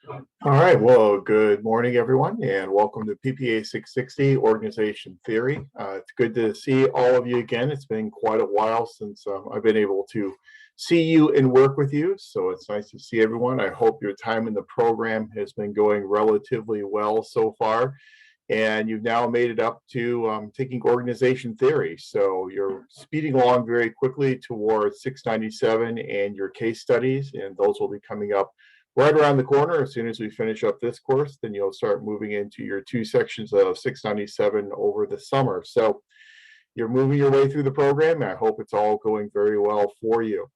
All right. Well, good morning, everyone, and welcome to PPA 660 Organization Theory. It's good to see all of you again. It's been quite a while since I've been able to see you and work with you. So it's nice to see everyone. I hope your time in the program has been going relatively well so far. And you've now made it up to taking organization theory. So you're speeding along very quickly towards 697 and your case studies, and those will be coming up right around the corner. As soon as we finish up this course, then you'll start moving into your two sections of 697 over the summer. So you're moving your way through the program, and I hope it's all going very well for you.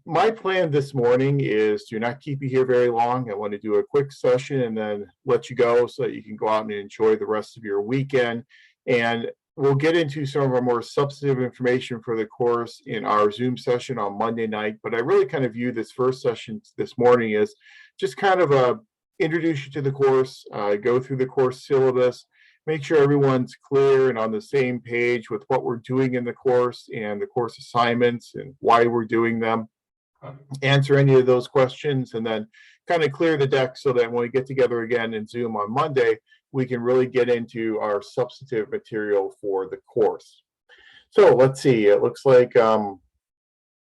My plan this morning is to not keep you here very long. I want to do a quick session and then let you go so that you can go out and enjoy the rest of your weekend. And we'll get into some of our more substantive information for the course in our Zoom session on Monday night. But I really kind of view this first session this morning as just kind of introduce you to the course, go through the course syllabus, make sure everyone's clear and on the same page with what we're doing in the course and the course assignments and why we're doing them. Answer any of those questions and then kind of clear the deck so that when we get together again in Zoom on Monday, we can really get into our substantive material for the course. So let's see, it looks like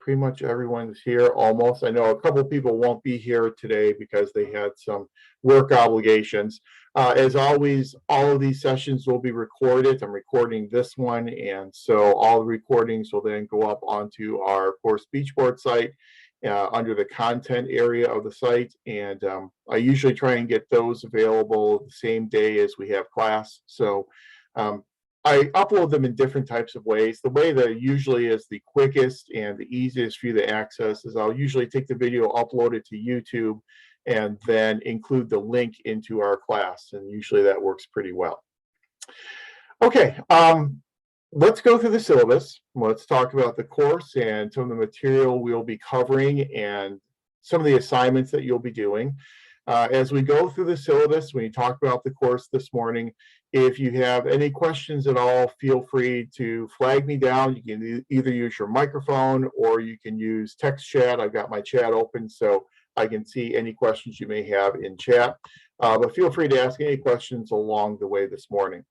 pretty much everyone's here almost. I know a couple of people won't be here today because they had some work obligations. As always, all of these sessions will be recorded. I'm recording this one, and so all the recordings will then go up onto our course Beachboard site under the content area of the site. And I usually try and get those available the same day as we have class. So I upload them in different types of ways. The way that usually is the quickest and the easiest for you to access is I'll usually take the video, upload it to YouTube, and then include the link into our class. And usually that works pretty well. Okay, let's go through the syllabus. Let's talk about the course and some of the material we'll be covering and some of the assignments that you'll be doing. As we go through the syllabus, when you talk about the course this morning, if you have any questions at all, feel free to flag me down. You can either use your microphone or you can use text chat. I've got my chat open so I can see any questions you may have in chat. But feel free to ask any questions along the way this morning.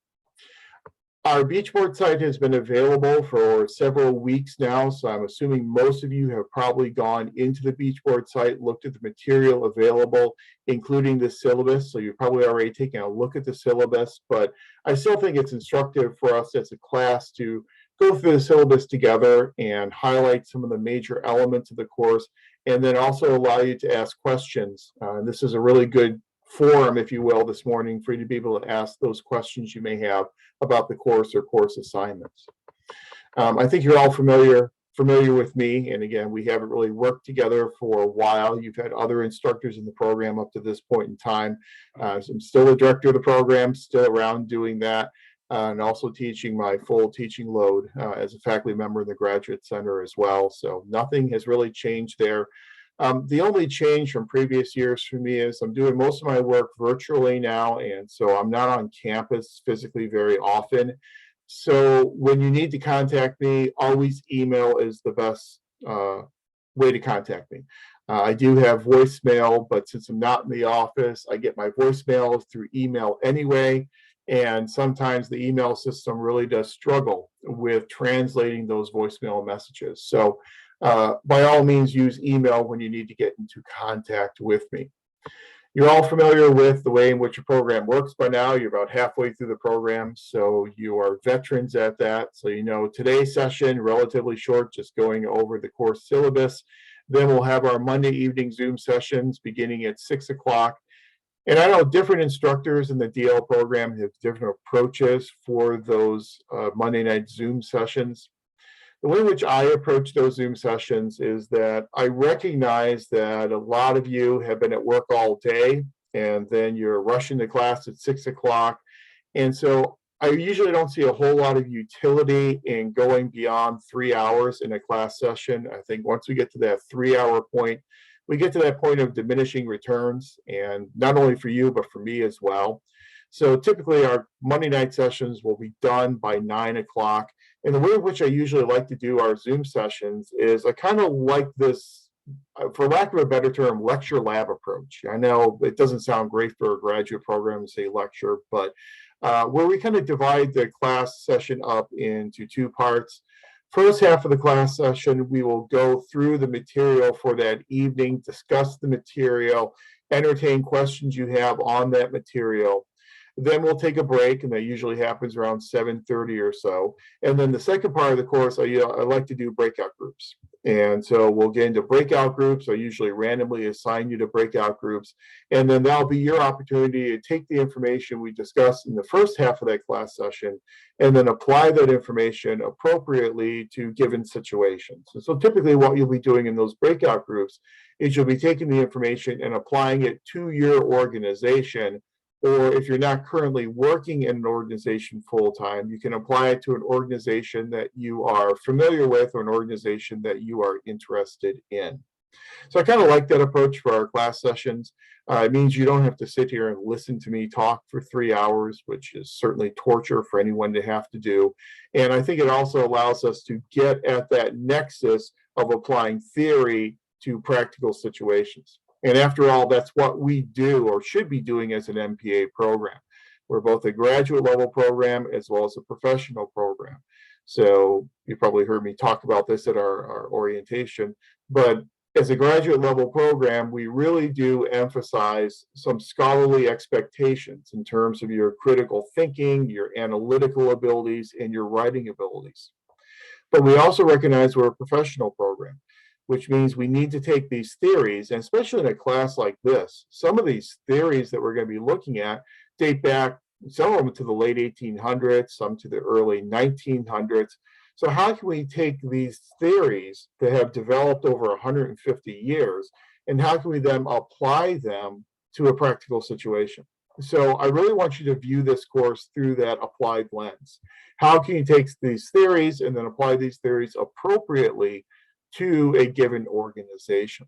Our Beachboard site has been available for several weeks now, so I'm assuming most of you have probably gone into the Beachboard site, looked at the material available, including the syllabus, so you've probably already taken a look at the syllabus, but I still think it's instructive for us as a class to go through the syllabus together and highlight some of the major elements of the course, and then also allow you to ask questions. This is a really good forum, if you will, this morning for you to be able to ask those questions you may have about the course or course assignments. I think you're all familiar with me, and again, we haven't really worked together for a while. You've had other instructors in the program up to this point in time. So I'm still the director of the program, still around doing that, and also teaching my full teaching load as a faculty member in the Graduate Center as well. So nothing has really changed there. The only change from previous years for me is I'm doing most of my work virtually now, and so I'm not on campus physically very often. So when you need to contact me, always email is the best way to contact me. I do have voicemail, but since I'm not in the office, I get my voicemails through email anyway, and sometimes the email system really does struggle with translating those voicemail messages. So by all means, use email when you need to get into contact with me. You're all familiar with the way in which your program works by now. You're about halfway through the program, so you are veterans at that. So you know today's session, relatively short, just going over the course syllabus. Then we'll have our Monday evening Zoom sessions beginning at 6 o'clock. And I know different instructors in the DL program have different approaches for those Monday night Zoom sessions. The way in which I approach those Zoom sessions is that I recognize that a lot of you have been at work all day and then you're rushing to class at 6 o'clock. And so I usually don't see a whole lot of utility in going beyond 3 hours in a class session. I think once we get to that 3-hour point, we get to that point of diminishing returns, and not only for you, but for me as well. So typically our Monday night sessions will be done by 9 o'clock. And the way in which I usually like to do our Zoom sessions is I kind of like this for lack of a better term, lecture lab approach. I know it doesn't sound great for a graduate program to say lecture, but where we kind of divide the class session up into two parts. First half of the class session, we will go through the material for that evening, discuss the material, entertain questions you have on that material. Then we'll take a break, and that usually happens around 7:30 or so. And then the second part of the course, I like to do breakout groups. And so we'll get into breakout groups. I usually randomly assign you to breakout groups. And then that'll be your opportunity to take the information we discussed in the first half of that class session and then apply that information appropriately to given situations. And so typically what you'll be doing in those breakout groups is you'll be taking the information and applying it to your organization. Or if you're not currently working in an organization full-time, you can apply it to an organization that you are familiar with or an organization that you are interested in. So I kind of like that approach for our class sessions. It means you don't have to sit here and listen to me talk for 3 hours, which is certainly torture for anyone to have to do. And I think it also allows us to get at that nexus of applying theory to practical situations. And after all, that's what we do or should be doing as an MPA program. We're both a graduate level program as well as a professional program. So you probably heard me talk about this at our orientation, but as a graduate level program, we really do emphasize some scholarly expectations in terms of your critical thinking, your analytical abilities, and your writing abilities. But we also recognize we're a professional program, which means we need to take these theories, and especially in a class like this, some of these theories that we're going to be looking at date back, some of them to the late 1800s, some to the early 1900s. So how can we take these theories that have developed over 150 years, and how can we then apply them to a practical situation? So I really want you to view this course through that applied lens. How can you take these theories and then apply these theories appropriately to a given organization?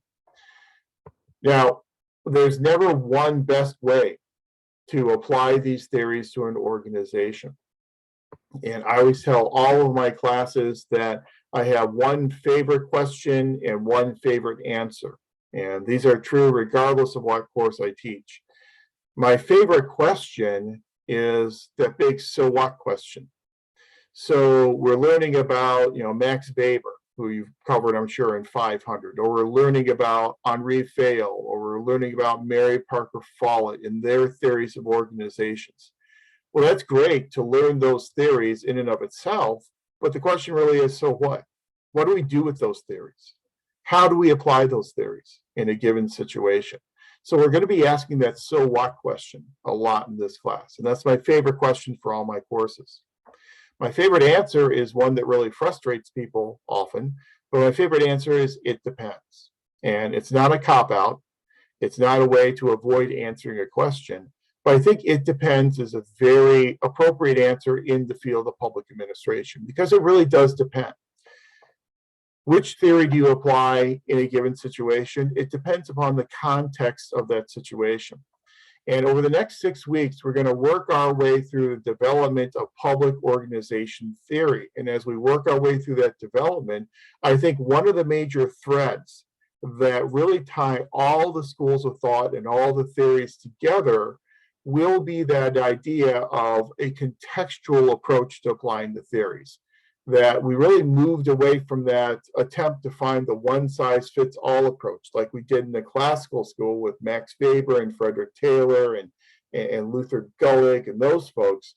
Now, there's never one best way to apply these theories to an organization. And I always tell all of my classes that I have one favorite question and one favorite answer. And these are true regardless of what course I teach. My favorite question is that big so what question. So we're learning about, Max Weber, who you've covered, I'm sure, in 500, or we're learning about Henri Fayol, or we're learning about Mary Parker Follett and their theories of organizations. Well, that's great to learn those theories in and of itself, but the question really is, so what? What do we do with those theories? How do we apply those theories in a given situation? So we're going to be asking that so what question a lot in this class, and that's my favorite question for all my courses. My favorite answer is one that really frustrates people often, but my favorite answer is it depends. And it's not a cop-out. It's not a way to avoid answering a question, but I think it depends is a very appropriate answer in the field of public administration because it really does depend. Which theory do you apply in a given situation? It depends upon the context of that situation. And over the next 6 weeks, we're going to work our way through the development of public organization theory. And as we work our way through that development, I think one of the major threads that really tie all the schools of thought and all the theories together will be that idea of a contextual approach to applying the theories. That we really moved away from that attempt to find the one-size-fits-all approach, like we did in the classical school with Max Weber and Frederick Taylor and Luther Gulick and those folks.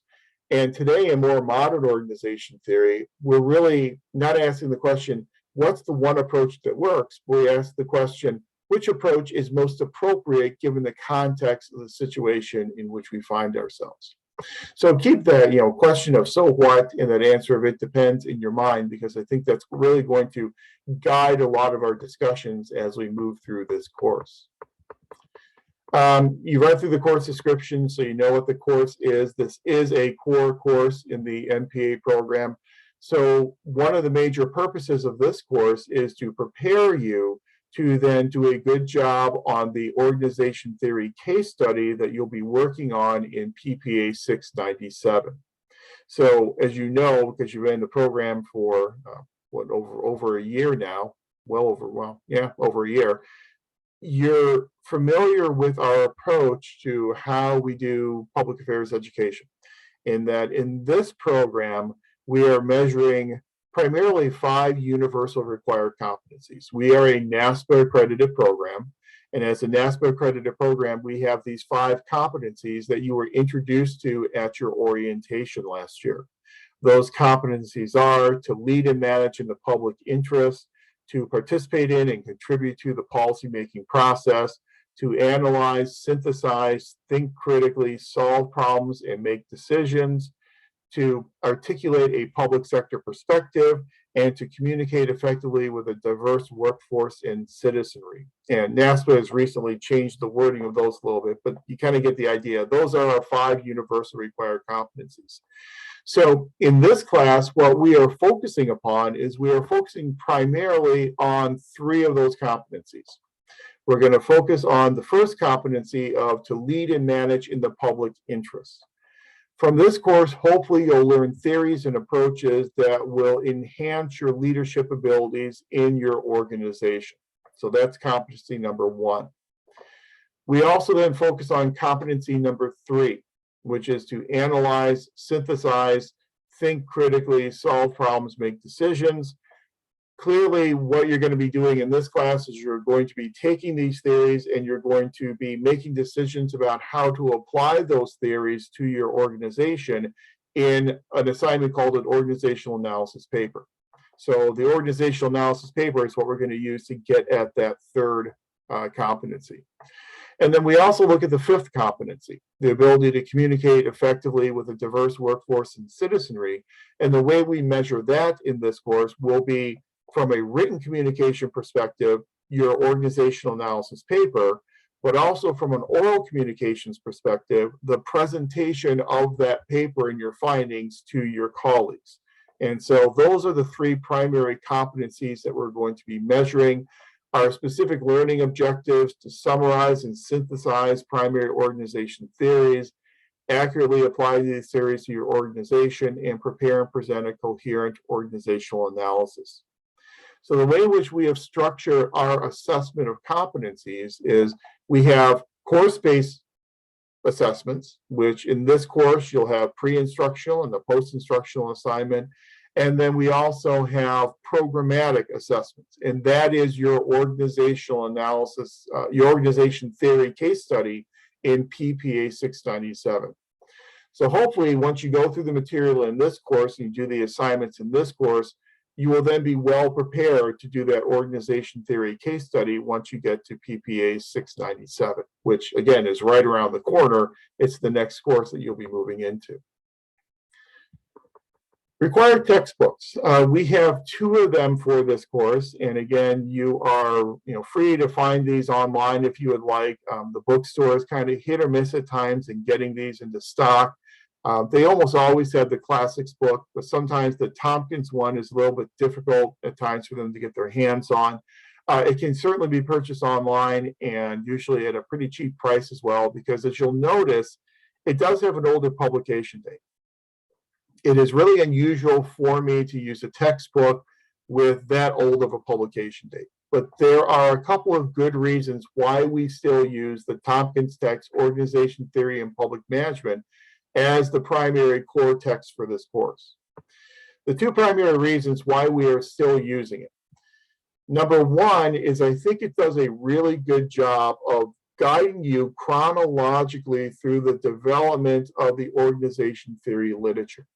And today, in more modern organization theory, we're really not asking the question, what's the one approach that works? We ask the question, which approach is most appropriate given the context of the situation in which we find ourselves? So keep that, question of so what and that answer of it depends in your mind, because I think that's really going to guide a lot of our discussions as we move through this course. You read through the course description, so you know what the course is. This is a core course in the MPA program. So one of the major purposes of this course is to prepare you to then do a good job on the organization theory case study that you'll be working on in PPA 697. So as you know, because you've been in the program for over a year now, over a year, you're familiar with our approach to how we do public affairs education. In that, in this program, we are measuring primarily 5 universal required competencies. We are a NASPA accredited program. And as a NASPA accredited program, we have these 5 competencies that you were introduced to at your orientation last year. Those competencies are to lead and manage in the public interest, to participate in and contribute to the policymaking process, to analyze, synthesize, think critically, solve problems, and make decisions, to articulate a public sector perspective, and to communicate effectively with a diverse workforce and citizenry. And NASPA has recently changed the wording of those a little bit, but you kind of get the idea. Those are our 5 universal required competencies. So in this class, what we are focusing upon is we are focusing primarily on 3 of those competencies. We're going to focus on the first competency of to lead and manage in the public interest. From this course, hopefully you'll learn theories and approaches that will enhance your leadership abilities in your organization. So that's competency number 1. We also then focus on competency number 3, which is to analyze, synthesize, think critically, solve problems, make decisions. Clearly, what you're going to be doing in this class is you're going to be taking these theories and you're going to be making decisions about how to apply those theories to your organization in an assignment called an organizational analysis paper. So the organizational analysis paper is what we're going to use to get at that 3rd competency. And then we also look at the 5th competency, the ability to communicate effectively with a diverse workforce and citizenry. And the way we measure that in this course will be from a written communication perspective, your organizational analysis paper, but also from an oral communications perspective, the presentation of that paper and your findings to your colleagues. And so those are the 3 primary competencies that we're going to be measuring. Our specific learning objectives to summarize and synthesize primary organization theories, accurately apply these theories to your organization, and prepare and present a coherent organizational analysis. So the way in which we have structured our assessment of competencies is we have course-based assessments, which in this course you'll have pre-instructional and the post-instructional assignment. And then we also have programmatic assessments, and that is your organizational analysis, your organization theory case study in PPA 697. So hopefully once you go through the material in this course and you do the assignments in this course, you will then be well prepared to do that organization theory case study once you get to PPA 697, which again is right around the corner. It's the next course that you'll be moving into. Required textbooks. We have 2 of them for this course, and again, you are free to find these online if you would like. The bookstore is kind of hit or miss at times in getting these into stock. They almost always have the classics book, but sometimes the Tompkins one is a little bit difficult at times for them to get their hands on. It can certainly be purchased online and usually at a pretty cheap price as well, because as you'll notice, it does have an older publication date. It is really unusual for me to use a textbook with that old of a publication date. But there are a couple of good reasons why we still use the Tompkins text, Organization Theory and Public Management, as the primary core text for this course. The 2 primary reasons why we are still using it. Number 1 is I think it does a really good job of guiding you chronologically through the development of the organization theory literature.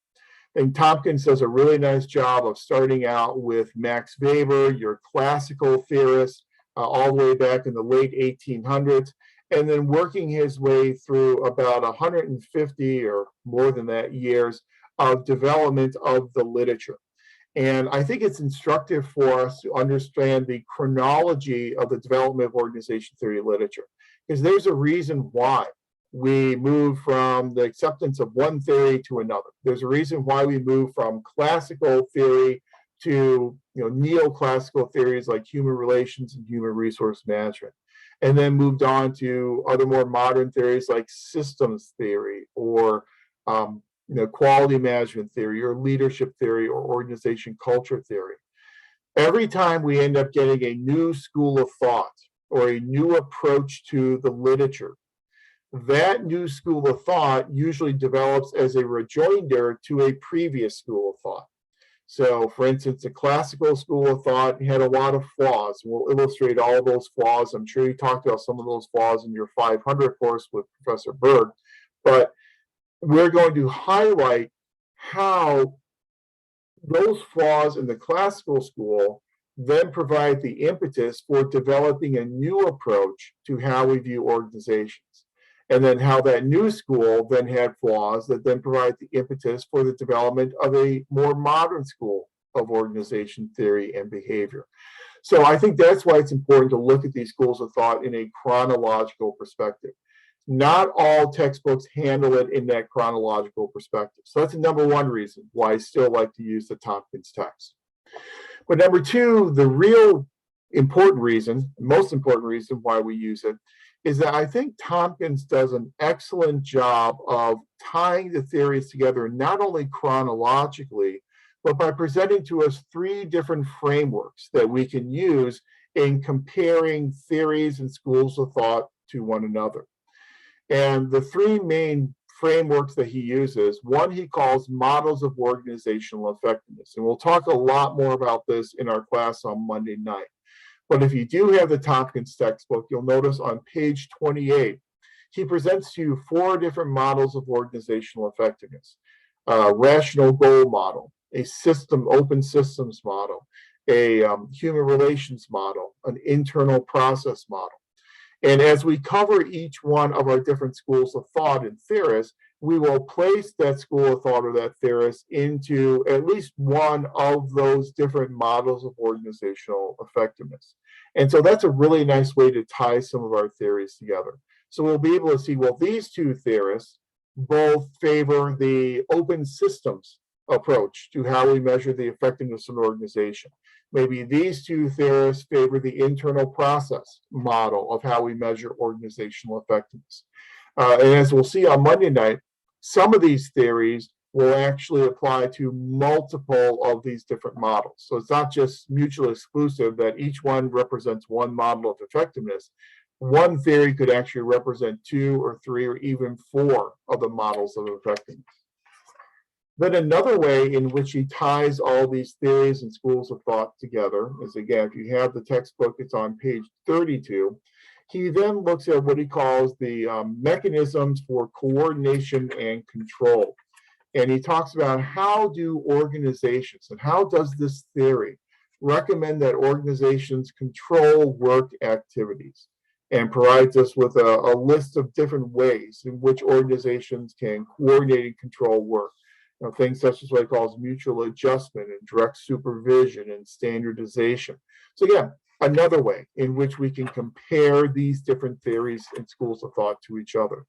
And Tompkins does a really nice job of starting out with Max Weber, your classical theorist, all the way back in the late 1800s, and then working his way through about 150 or more than that years of development of the literature. And I think it's instructive for us to understand the chronology of the development of organization theory literature, because there's a reason why we move from the acceptance of one theory to another. There's a reason why we move from classical theory to neoclassical theories like human relations and human resource management, and then moved on to other more modern theories like systems theory or quality management theory or leadership theory or organization culture theory. Every time we end up getting a new school of thought or a new approach to the literature, that new school of thought usually develops as a rejoinder to a previous school of thought. So, for instance, the classical school of thought had a lot of flaws. We'll illustrate all of those flaws. I'm sure you talked about some of those flaws in your 500 course with Professor Berg, but we're going to highlight how those flaws in the classical school then provide the impetus for developing a new approach to how we view organizations. And then how that new school then had flaws that then provide the impetus for the development of a more modern school of organization theory and behavior. So I think that's why it's important to look at these schools of thought in a chronological perspective. Not all textbooks handle it in that chronological perspective. So that's the number one reason why I still like to use the Tompkins text. But number two, the real important reason, most important reason why we use it, is that I think Tompkins does an excellent job of tying the theories together, not only chronologically, but by presenting to us three different frameworks that we can use in comparing theories and schools of thought to one another. And the three main frameworks that he uses, one he calls models of organizational effectiveness. And we'll talk a lot more about this in our class on Monday night. But if you do have the Tompkins textbook, you'll notice on page 28, he presents to you four different models of organizational effectiveness. Rational goal model, a system, open systems model, a human relations model, an internal process model. And as we cover each one of our different schools of thought and theorists, we will place that school of thought or that theorist into at least one of those different models of organizational effectiveness. And so that's a really nice way to tie some of our theories together. So we'll be able to see, well, these two theorists both favor the open systems approach to how we measure the effectiveness of an organization. Maybe these two theorists favor the internal process model of how we measure organizational effectiveness. And as we'll see on Monday night, some of these theories will actually apply to multiple of these different models. So it's not just mutually exclusive that each one represents one model of effectiveness. One theory could actually represent two or three or even four of the models of effectiveness. Then another way in which he ties all these theories and schools of thought together is, again, if you have the textbook, it's on page 32. He then looks at what he calls the mechanisms for coordination and control. And he talks about how do organizations and how does this theory recommend that organizations control work activities, and provides us with a list of different ways in which organizations can coordinate and control work. Things such as what he calls mutual adjustment and direct supervision and standardization. So again, another way in which we can compare these different theories and schools of thought to each other.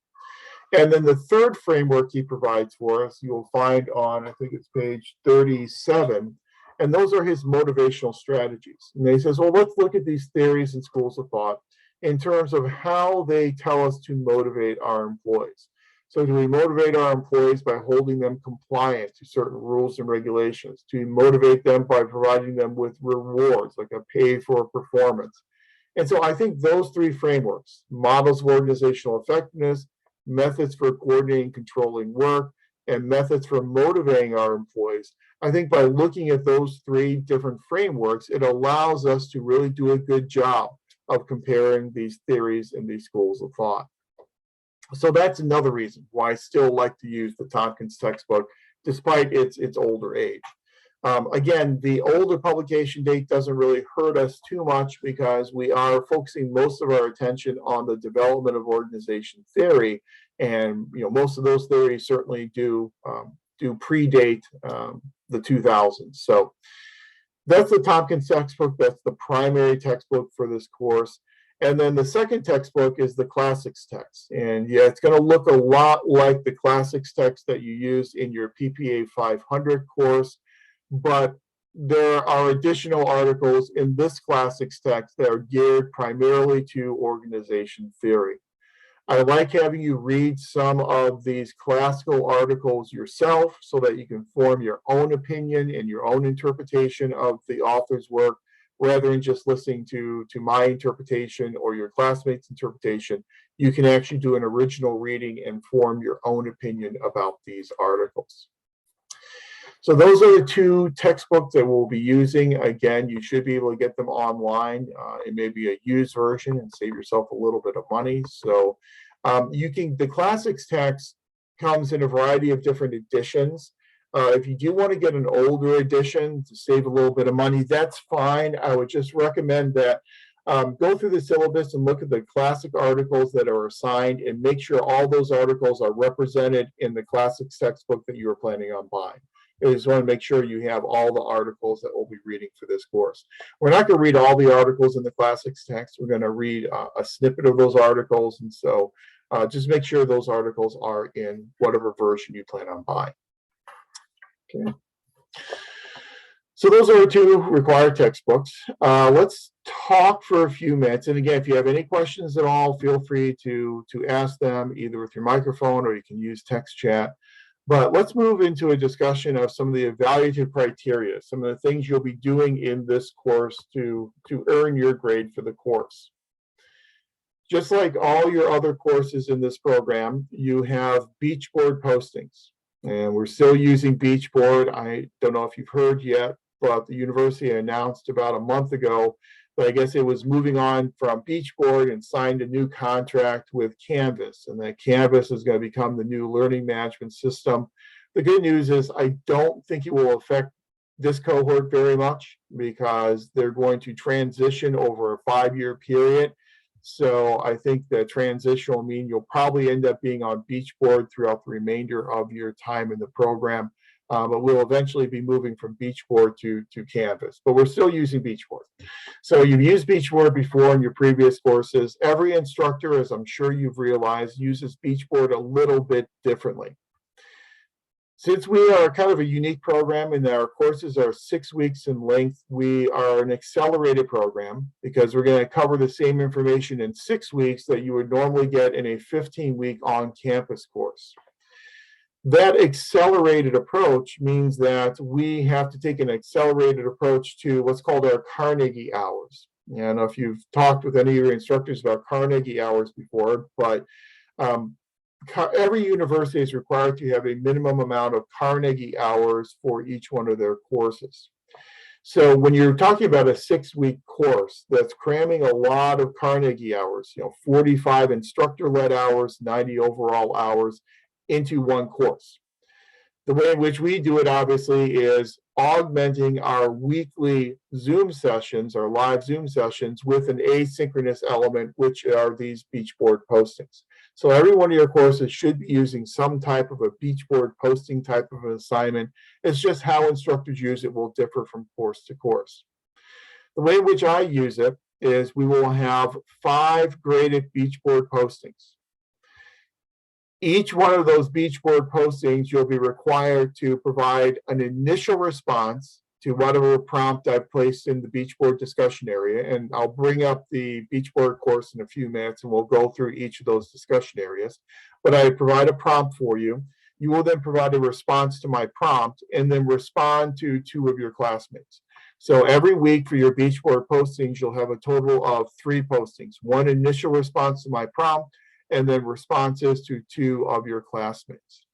And then the third framework he provides for us, you'll find on, I think it's page 37, and those are his motivational strategies. And he says, well, let's look at these theories and schools of thought in terms of how they tell us to motivate our employees. So do we motivate our employees by holding them compliant to certain rules and regulations? Do we motivate them by providing them with rewards, like a pay for performance? And so I think those three frameworks, models of organizational effectiveness, methods for coordinating and controlling work, and methods for motivating our employees, I think by looking at those three different frameworks, it allows us to really do a good job of comparing these theories and these schools of thought. So that's another reason why I still like to use the Tompkins textbook, despite its older age. Again, the older publication date doesn't really hurt us too much because we are focusing most of our attention on the development of organization theory, and most of those theories certainly do predate the 2000s. So that's the Tompkins textbook. That's the primary textbook for this course. And then the second textbook is the classics text. And yeah, it's going to look a lot like the classics text that you use in your PPA 500 course, but there are additional articles in this classics text that are geared primarily to organization theory. I like having you read some of these classical articles yourself so that you can form your own opinion and your own interpretation of the author's work rather than just listening to my interpretation or your classmates' interpretation. You can actually do an original reading and form your own opinion about these articles. So those are the two textbooks that we'll be using. Again, you should be able to get them online. It may be a used version and save yourself a little bit of money. So the classics text comes in a variety of different editions. If you do want to get an older edition to save a little bit of money, that's fine. I would just recommend that go through the syllabus and look at the classic articles that are assigned and make sure all those articles are represented in the classics textbook that you are planning on buying. I just want to make sure you have all the articles that we'll be reading for this course. We're not going to read all the articles in the classics text. We're going to read a snippet of those articles. And so just make sure those articles are in whatever version you plan on buying. Okay. So those are the two required textbooks. Let's talk for a few minutes. And again, if you have any questions at all, feel free to ask them either with your microphone or you can use text chat. But let's move into a discussion of some of the evaluative criteria, some of the things you'll be doing in this course to earn your grade for the course. Just like all your other courses in this program, you have beach board postings. And we're still using beach board. I don't know if you've heard yet, but the university announced about a month ago but I guess it was moving on from Beachboard and signed a new contract with Canvas, and that Canvas is going to become the new learning management system. The good news is I don't think it will affect this cohort very much because they're going to transition over a 5-year period. So I think the transition will mean you'll probably end up being on Beachboard throughout the remainder of your time in the program. But we'll eventually be moving from Beachboard to Canvas, but we're still using Beachboard. So you've used Beachboard before in your previous courses. Every instructor, as I'm sure you've realized, uses Beachboard a little bit differently. Since we are kind of a unique program and our courses are 6 weeks in length, we are an accelerated program because we're going to cover the same information in 6 weeks that you would normally get in a 15-week on-campus course. That accelerated approach means that we have to take an accelerated approach to what's called our Carnegie hours. I don't know if you've talked with any of your instructors about Carnegie hours before, but every university is required to have a minimum amount of Carnegie hours for each one of their courses. So when you're talking about a 6-week course, that's cramming a lot of Carnegie hours, 45 instructor-led hours, 90 overall hours, into one course. The way in which we do it, obviously, is augmenting our weekly Zoom sessions, our live Zoom sessions, with an asynchronous element, which are these Beachboard postings. So every one of your courses should be using some type of a Beachboard posting type of an assignment. It's just how instructors use it will differ from course to course. The way in which I use it is we will have 5 graded Beachboard postings. Each one of those Beachboard postings, you'll be required to provide an initial response to whatever prompt I've placed in the Beachboard discussion area. And I'll bring up the Beachboard course in a few minutes and we'll go through each of those discussion areas. But I provide a prompt for you. You will then provide a response to my prompt and then respond to 2 of your classmates. So every week for your Beachboard postings, you'll have a total of 3 postings. 1 initial response to my prompt, and then responses to 2 of your classmates.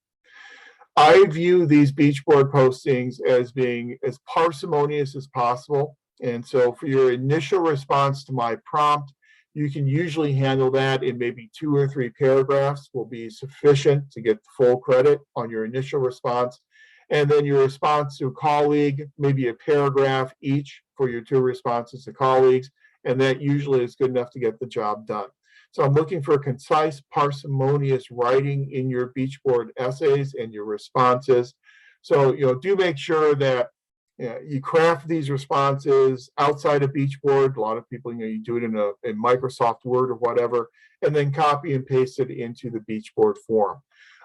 I view these Beachboard postings as being as parsimonious as possible. And so for your initial response to my prompt, you can usually handle that in maybe 2 or 3 paragraphs will be sufficient to get full credit on your initial response. And then your response to a colleague, maybe a paragraph each for your 2 responses to colleagues. And that usually is good enough to get the job done. So I'm looking for concise, parsimonious writing in your Beachboard essays and your responses. So, do make sure that you craft these responses outside of Beachboard. A lot of people, you do it in Microsoft Word or whatever, and then copy and paste it into the Beachboard form.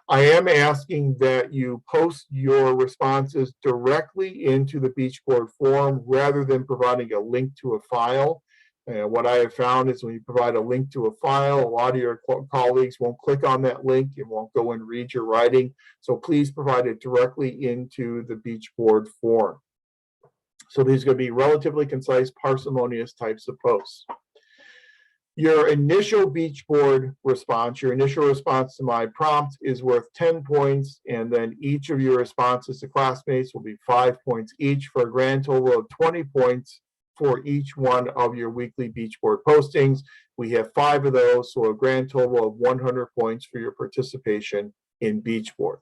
I am asking that you post your responses directly into the Beachboard form rather than providing a link to a file, And what I have found is when you provide a link to a file, a lot of your colleagues won't click on that link and won't go and read your writing. So please provide it directly into the beach board form. So these are going to be relatively concise, parsimonious types of posts. Your initial beach board response, your initial response to my prompt is worth 10 points, and then each of your responses to classmates will be 5 points each, for a grand total of 20 points for each one of your weekly beach board postings. We have 5 of those, so a grand total of 100 points for your participation in beach board.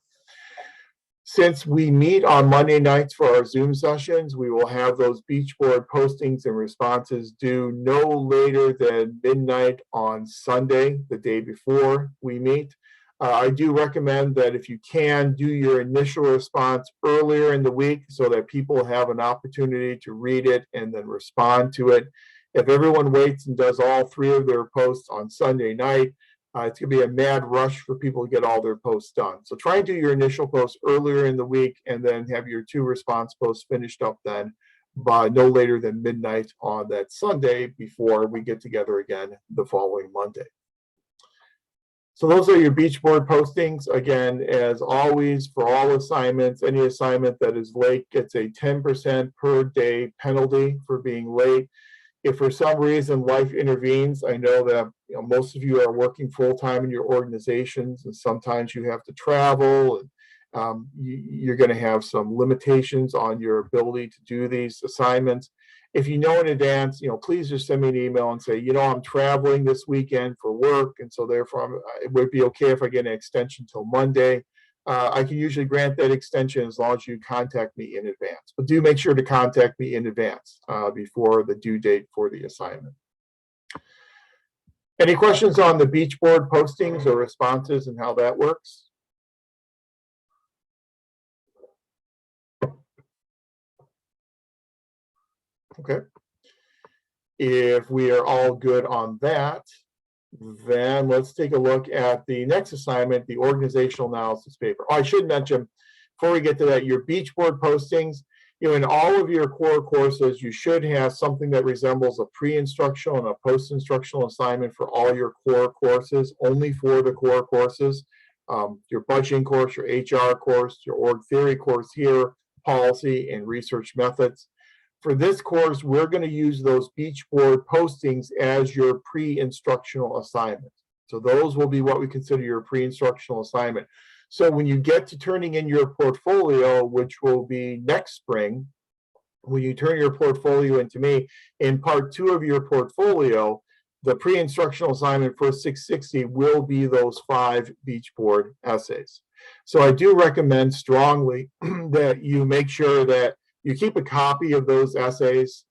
Since we meet on Monday nights for our Zoom sessions, we will have those beach board postings and responses due no later than midnight on Sunday, the day before we meet. I do recommend that if you can, do your initial response earlier in the week so that people have an opportunity to read it and then respond to it. If everyone waits and does all 3 of their posts on Sunday night, it's going to be a mad rush for people to get all their posts done. So try and do your initial post earlier in the week and then have your 2 response posts finished up then by no later than midnight on that Sunday before we get together again the following Monday. So those are your beach board postings. Again, as always, for all assignments, any assignment that is late gets a 10% per day penalty for being late. If for some reason life intervenes, I know that most of you are working full-time in your organizations, and sometimes you have to travel, and you're going to have some limitations on your ability to do these assignments. If you know in advance, please just send me an email and say, I'm traveling this weekend for work, and so therefore it would be okay if I get an extension till Monday. I can usually grant that extension as long as you contact me in advance. But do make sure to contact me in advance before the due date for the assignment. Any questions on the beach board postings or responses and how that works? Okay. If we are all good on that, then let's take a look at the next assignment, the organizational analysis paper. Oh, I should mention, before we get to that, your beach board postings, in all of your core courses, you should have something that resembles a pre-instructional and a post-instructional assignment for all your core courses, only for the core courses. Your budgeting course, your HR course, your org theory course here, policy and research methods. For this course, we're going to use those beach board postings as your pre-instructional assignment. So those will be what we consider your pre-instructional assignment. So when you get to turning in your portfolio, which will be next spring, when you turn your portfolio into me, in part 2 of your portfolio, the pre-instructional assignment for 660 will be those 5 beach board essays. So I do recommend strongly that you make sure that you keep a copy of those essays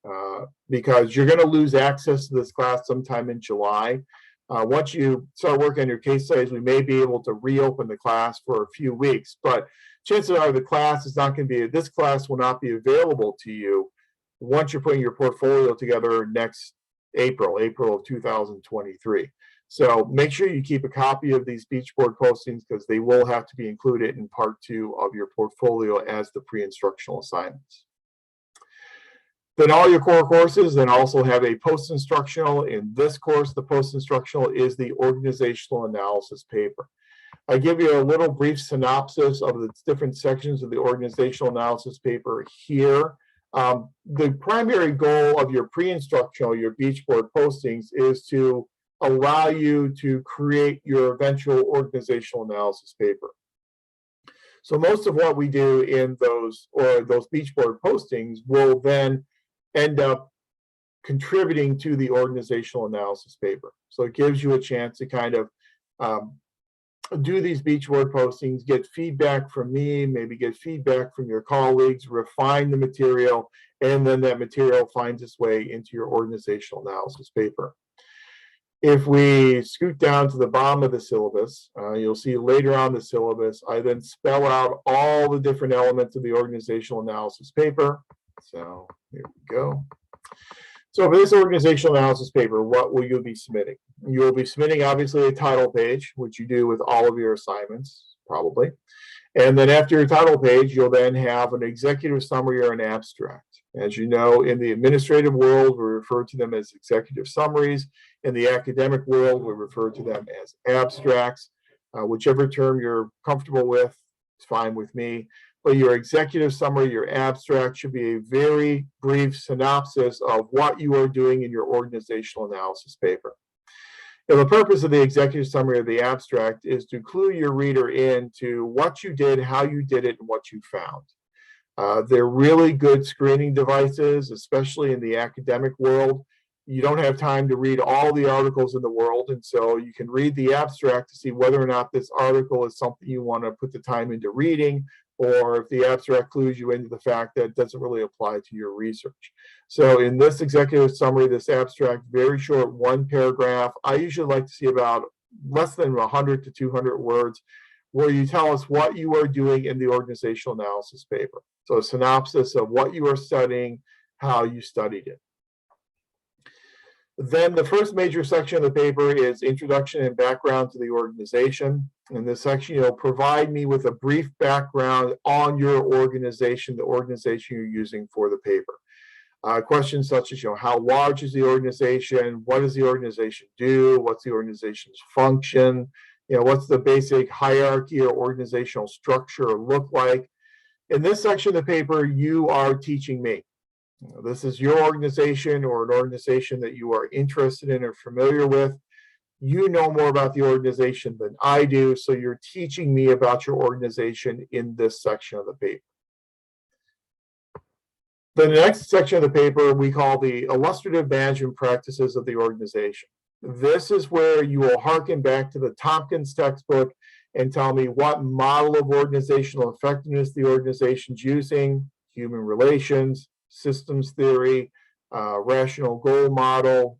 because you're going to lose access to this class sometime in July. Once you start working on your case studies, we may be able to reopen the class for a few weeks, but chances are the class is not going to be, this class will not be available to you once you're putting your portfolio together next April of 2023. So make sure you keep a copy of these beach board postings because they will have to be included in part 2 of your portfolio as the pre-instructional assignments. Then all your core courses then also have a post-instructional. In this course, the post-instructional is the organizational analysis paper. I give you a little brief synopsis of the different sections of the organizational analysis paper here. The primary goal of your pre-instructional, your beach board postings, is to allow you to create your eventual organizational analysis paper. So most of what we do in those beach board postings will then end up contributing to the organizational analysis paper. So it gives you a chance to kind of do these beach board postings, get feedback from me, maybe get feedback from your colleagues, refine the material, and then that material finds its way into your organizational analysis paper. If we scoot down to the bottom of the syllabus, you'll see later on the syllabus, I then spell out all the different elements of the organizational analysis paper. So here we go. So for this organizational analysis paper, what will you be submitting? You'll be submitting obviously a title page, which you do with all of your assignments, probably. And then after your title page, you'll then have an executive summary or an abstract. As you know, in the administrative world, we refer to them as executive summaries. In the academic world, we refer to them as abstracts. Whichever term you're comfortable with, it's fine with me. But your executive summary, your abstract, should be a very brief synopsis of what you are doing in your organizational analysis paper. Now, the purpose of the executive summary or the abstract is to clue your reader into what you did, how you did it, and what you found. They're really good screening devices, especially in the academic world. You don't have time to read all the articles in the world, and so you can read the abstract to see whether or not this article is something you want to put the time into reading, or if the abstract clues you into the fact that it doesn't really apply to your research. So in this executive summary, this abstract, very short, one paragraph. I usually like to see about less than 100 to 200 words, where you tell us what you are doing in the organizational analysis paper. So a synopsis of what you are studying, how you studied it. Then the first major section of the paper is introduction and background to the organization. In this section, you'll provide me with a brief background on your organization, the organization you're using for the paper. Questions such as, how large is the organization? What does the organization do? What's the organization's function? What's the basic hierarchy or organizational structure look like? In this section of the paper, you are teaching me. This is your organization or an organization that you are interested in or familiar with. You know more about the organization than I do, so you're teaching me about your organization in this section of the paper. The next section of the paper we call the illustrative management practices of the organization. This is where you will hearken back to the Tompkins textbook and tell me what model of organizational effectiveness the organization's using: human relations, systems theory, rational goal model,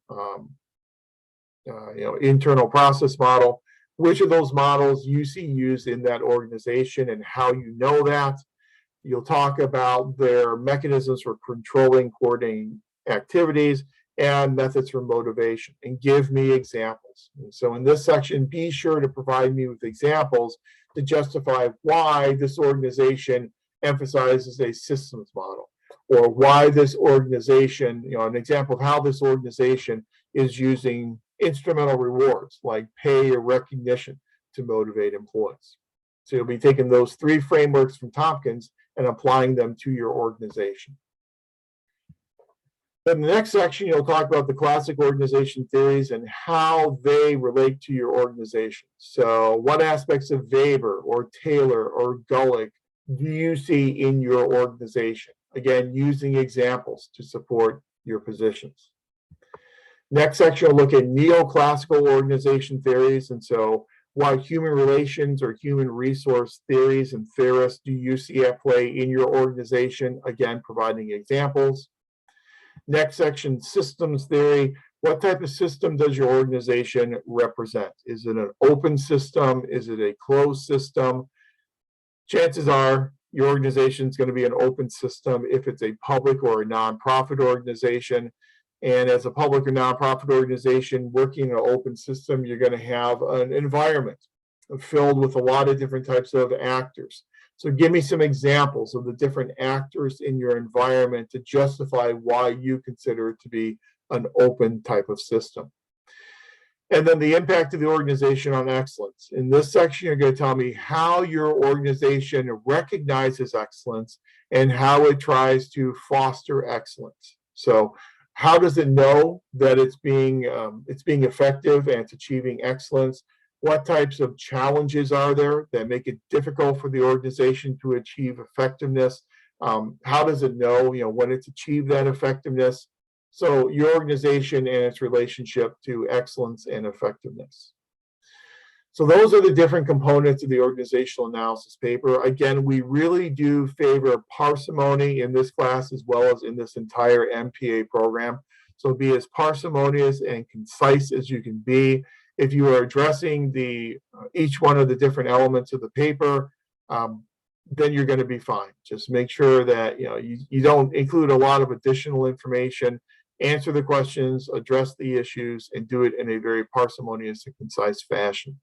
internal process model. Which of those models you see used in that organization and how you know that. You'll talk about their mechanisms for controlling, coordinating activities, and methods for motivation, and give me examples. And so in this section, be sure to provide me with examples to justify why this organization emphasizes a systems model, or why this organization, an example of how this organization is using instrumental rewards like pay or recognition to motivate employees. So you'll be taking those three frameworks from Tompkins and applying them to your organization. In the next section, you'll talk about the classic organization theories and how they relate to your organization. So what aspects of Weber or Taylor or Gulick do you see in your organization? Again, using examples to support your positions. Next section will look at neoclassical organization theories. And so what human relations or human resource theories and theorists do you see at play in your organization? Again, providing examples. Next section, systems theory. What type of system does your organization represent? Is it an open system? Is it a closed system? Chances are your organization is going to be an open system if it's a public or a nonprofit organization. And as a public or nonprofit organization working in an open system, you're going to have an environment filled with a lot of different types of actors. So give me some examples of the different actors in your environment to justify why you consider it to be an open type of system. And then the impact of the organization on excellence. In this section, you're going to tell me how your organization recognizes excellence and how it tries to foster excellence. So how does it know that it's being effective and it's achieving excellence? What types of challenges are there that make it difficult for the organization to achieve effectiveness? How does it know, when it's achieved that effectiveness? So your organization and its relationship to excellence and effectiveness. So those are the different components of the organizational analysis paper. Again, we really do favor parsimony in this class as well as in this entire MPA program. So be as parsimonious and concise as you can be. If you are addressing each one of the different elements of the paper, then you're going to be fine. Just make sure that you don't include a lot of additional information. Answer the questions, address the issues, and do it in a very parsimonious and concise fashion.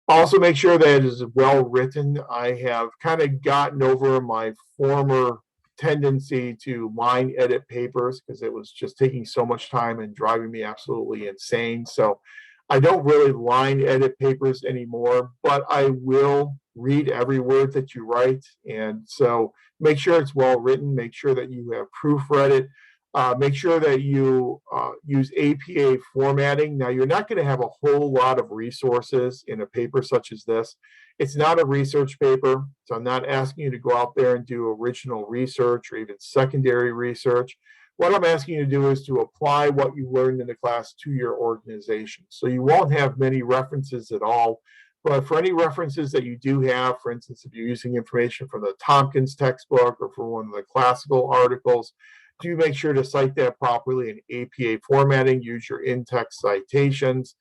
Also, make sure that it is well written. I have kind of gotten over my former tendency to line edit papers because it was just taking so much time and driving me absolutely insane. So I don't really line edit papers anymore, but I will read every word that you write. And so make sure it's well written, make sure that you have proofread it. Make sure that you use APA formatting. Now, you're not going to have a whole lot of resources in a paper such as this. It's not a research paper, so I'm not asking you to go out there and do original research or even secondary research. What I'm asking you to do is to apply what you learned in the class to your organization. So you won't have many references at all, but for any references that you do have, for instance, if you're using information from the Tompkins textbook or from one of the classical articles, do make sure to cite that properly in APA formatting. Use your in-text citations.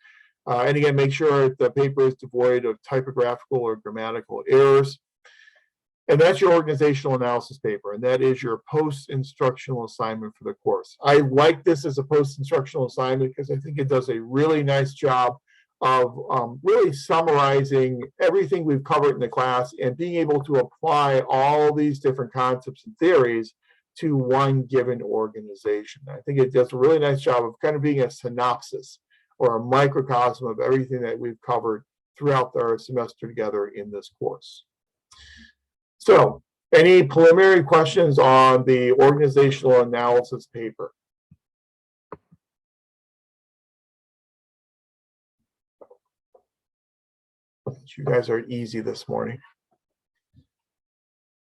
And again, make sure the paper is devoid of typographical or grammatical errors. And that's your organizational analysis paper, and that is your post-instructional assignment for the course. I like this as a post-instructional assignment because I think it does a really nice job of really summarizing everything we've covered in the class and being able to apply all these different concepts and theories to one given organization. I think it does a really nice job of kind of being a synopsis or a microcosm of everything that we've covered throughout our semester together in this course. So, any preliminary questions on the organizational analysis paper? You guys are easy this morning.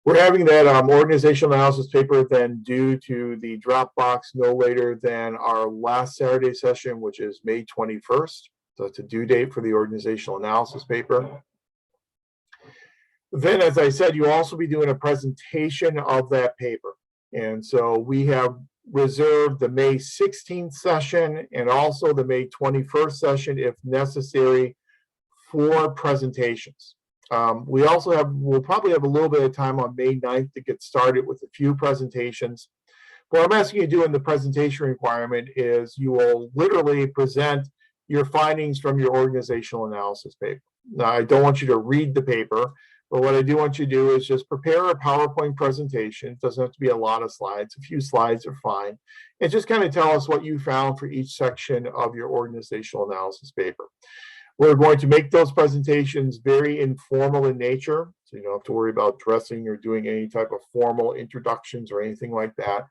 We're having that organizational analysis paper then due to the Dropbox no later than our last Saturday session, which is May 21st. So it's a due date for the organizational analysis paper. Then, as I said, you'll also be doing a presentation of that paper. And so we have reserved the May 16th session and also the May 21st session, if necessary, for presentations. We'll probably have a little bit of time on May 9th to get started with a few presentations. What I'm asking you to do in the presentation requirement is you will literally present your findings from your organizational analysis paper. Now, I don't want you to read the paper, but what I do want you to do is just prepare a PowerPoint presentation. It doesn't have to be a lot of slides. A few slides are fine. And just kind of tell us what you found for each section of your organizational analysis paper. We're going to make those presentations very informal in nature, so you don't have to worry about dressing or doing any type of formal introductions or anything like that.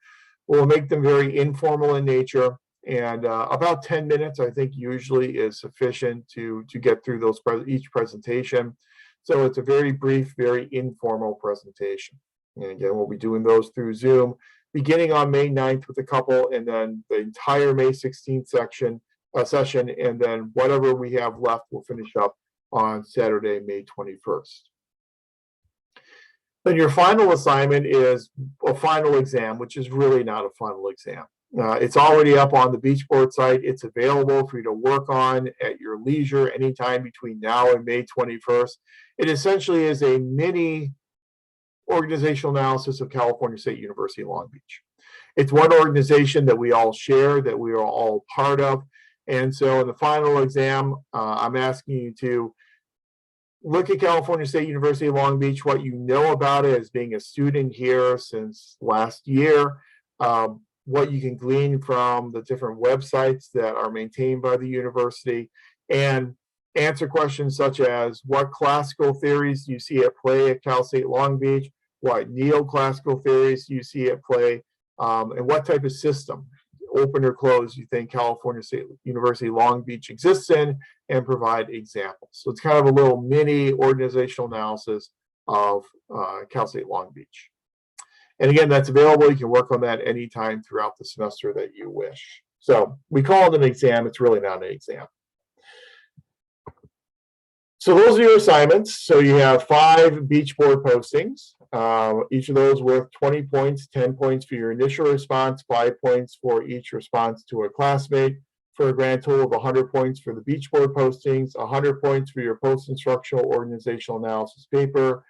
We'll make them very informal in nature, and about 10 minutes, I think, usually is sufficient to get through those each presentation. So it's a very brief, very informal presentation. And again, we'll be doing those through Zoom, beginning on May 9th with a couple, and then the entire May 16th session, and then whatever we have left, we'll finish up on Saturday, May 21st. Then your final assignment is a final exam, which is really not a final exam. It's already up on the Beachboard site. It's available for you to work on at your leisure anytime between now and May 21st. It essentially is a mini organizational analysis of California State University, Long Beach. It's one organization that we all share, that we are all part of. And so in the final exam, I'm asking you to look at California State University, Long Beach, what you know about it as being a student here since last year, what you can glean from the different websites that are maintained by the university, and answer questions such as what classical theories do you see at play at Cal State Long Beach, what neoclassical theories do you see at play, and what type of system, open or closed, you think California State University Long Beach exists in, and provide examples. So it's kind of a little mini organizational analysis of Cal State Long Beach. And again, that's available. You can work on that anytime throughout the semester that you wish. So we call it an exam. It's really not an exam. So those are your assignments. So you have 5 Beachboard postings. Each of those worth 20 points, 10 points for your initial response, 5 points for each response to a classmate, for a grand total of 100 points for the Beachboard postings, 100 points for your post-instructional organizational analysis paper,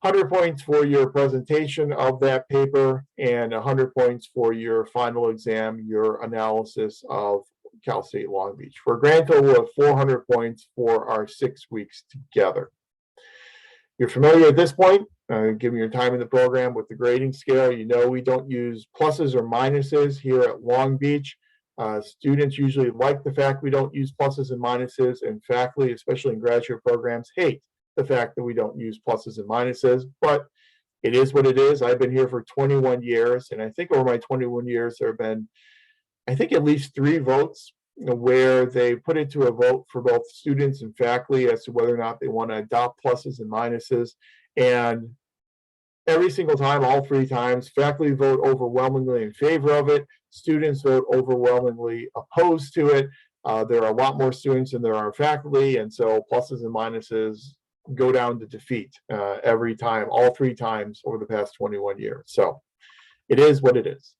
100 points for your presentation of that paper, and 100 points for your final exam, your analysis of Cal State Long Beach, for a grand total of 400 points for our 6 weeks together. You're familiar at this point, given your time in the program with the grading scale. You know we don't use pluses or minuses here at Long Beach. Students usually like the fact we don't use pluses and minuses, and faculty, especially in graduate programs, hate the fact that we don't use pluses and minuses, but it is what it is. I've been here for 21 years, and I think over my 21 years, there have been, I think, at least 3 votes where they put it to a vote for both students and faculty as to whether or not they want to adopt pluses and minuses. And every single time, all 3 times, faculty vote overwhelmingly in favor of it. Students vote overwhelmingly opposed to it. There are a lot more students than there are faculty, and so pluses and minuses go down to defeat every time, all 3 times over the past 21 years. So it is what it is.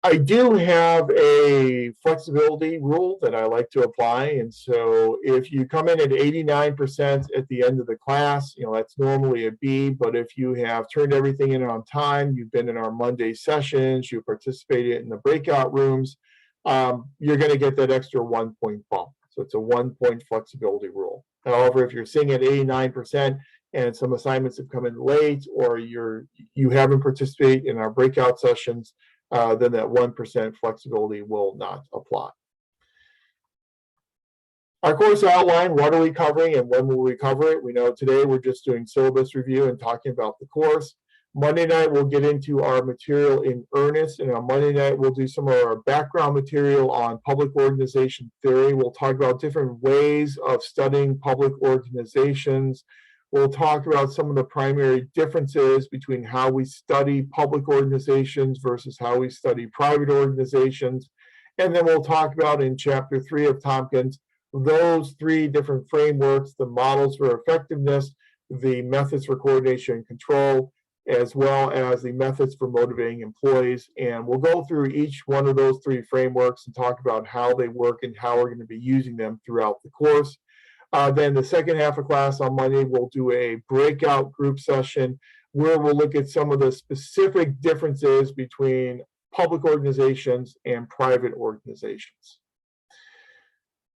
I do have a flexibility rule that I like to apply, and so if you come in at 89% at the end of the class, that's normally a B, but if you have turned everything in on time, you've been in our Monday sessions, you participated in the breakout rooms, you're going to get that extra 1 point bump. So it's a 1 point flexibility rule. However, if you're sitting at 89% and some assignments have come in late, or you haven't participated in our breakout sessions, then that 1% flexibility will not apply. Our course outline, what are we covering and when will we cover it? We know today we're just doing syllabus review and talking about the course. Monday night, we'll get into our material in earnest, and on Monday night, we'll do some of our background material on public organization theory. We'll talk about different ways of studying public organizations. We'll talk about some of the primary differences between how we study public organizations versus how we study private organizations. And then we'll talk about in Chapter 3 of Tompkins, those 3 different frameworks, the models for effectiveness, the methods for coordination and control, as well as the methods for motivating employees. And we'll go through each one of those 3 frameworks and talk about how they work and how we're going to be using them throughout the course. Then the second half of class on Monday, we'll do a breakout group session where we'll look at some of the specific differences between public organizations and private organizations.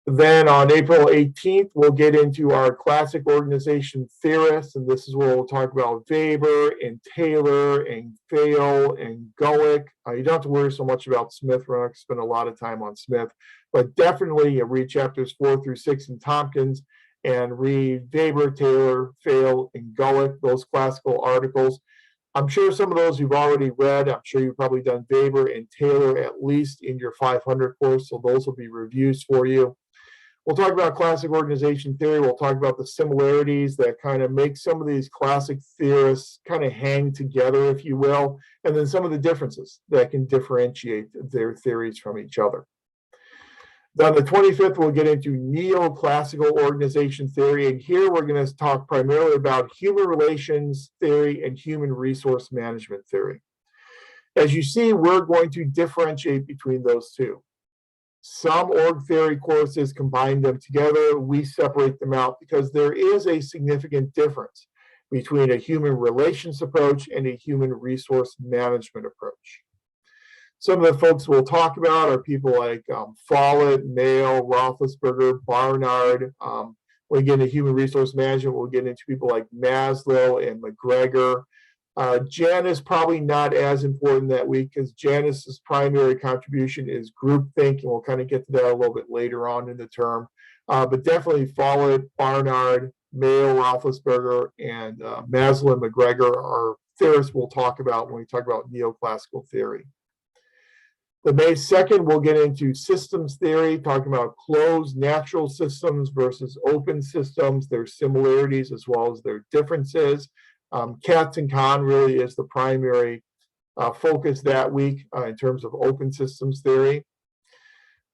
Then on April 18th, we'll get into our classic organization theorists, and this is where we'll talk about Weber and Taylor and Thale and Gulick. You don't have to worry so much about Smith. We're not going to spend a lot of time on Smith, but definitely read chapters 4 through 6 in Tompkins and read Weber, Taylor, Thale, and Gulick, those classical articles. I'm sure some of those you've already read. I'm sure you've probably done Weber and Taylor at least in your 500 course, so those will be reviews for you. We'll talk about classic organization theory. We'll talk about the similarities that kind of make some of these classic theorists kind of hang together, if you will, and then some of the differences that can differentiate their theories from each other. Then on the 25th, we'll get into neoclassical organization theory, and here we're going to talk primarily about human relations theory and human resource management theory. As you see, we're going to differentiate between those 2. Some org theory courses combine them together. We separate them out because there is a significant difference between a human relations approach and a human resource management approach. Some of the folks we'll talk about are people like Follett, Mayo, Roethlisberger, Barnard. When we get into human resource management, we'll get into people like Maslow and McGregor. Janice probably not as important that week because Janice's primary contribution is groupthink, and we'll kind of get to that a little bit later on in the term. But definitely Follett, Barnard, Mayo, Roethlisberger, and Maslow and McGregor are theorists we'll talk about when we talk about neoclassical theory. The May 2nd, we'll get into systems theory, talking about closed natural systems versus open systems, their similarities as well as their differences. Katz and Kahn really is the primary focus that week in terms of open systems theory.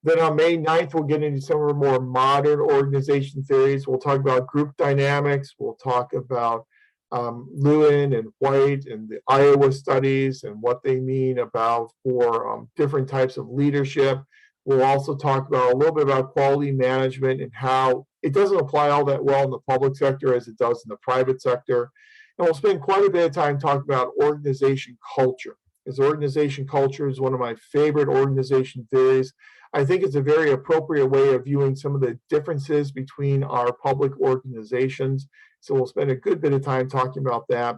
Then on May 9th, we'll get into some of the more modern organization theories. We'll talk about group dynamics. We'll talk about Lewin and White and the Iowa studies and what they mean about for different types of leadership. We'll also talk about a little bit about quality management and how it doesn't apply all that well in the public sector as it does in the private sector. And we'll spend quite a bit of time talking about organization culture is organization culture is one of my favorite organization theories. I think it's a very appropriate way of viewing some of the differences between our public organizations. So we'll spend a good bit of time talking about that.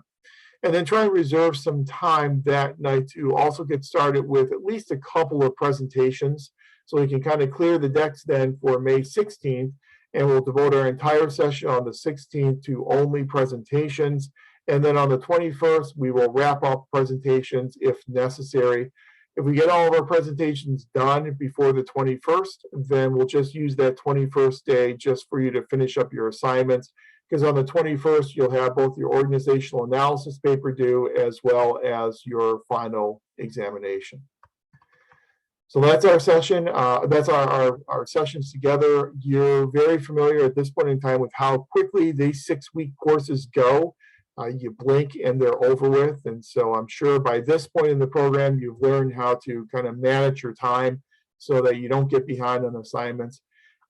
And then try and reserve some time that night to also get started with at least a couple of presentations so we can kind of clear the decks then for May 16th. And we'll devote our entire session on the 16th to only presentations. And then on the 21st, we will wrap up presentations if necessary. If we get all of our presentations done before the 21st, then we'll just use that 21st day just for you to finish up your assignments, because on the 21st, you'll have both your organizational analysis paper due as well as your final examination. So that's our session. That's our sessions together. You're very familiar at this point in time with how quickly these 6-week courses go. You blink and they're over with. And so I'm sure by this point in the program, you've learned how to kind of manage your time so that you don't get behind on assignments.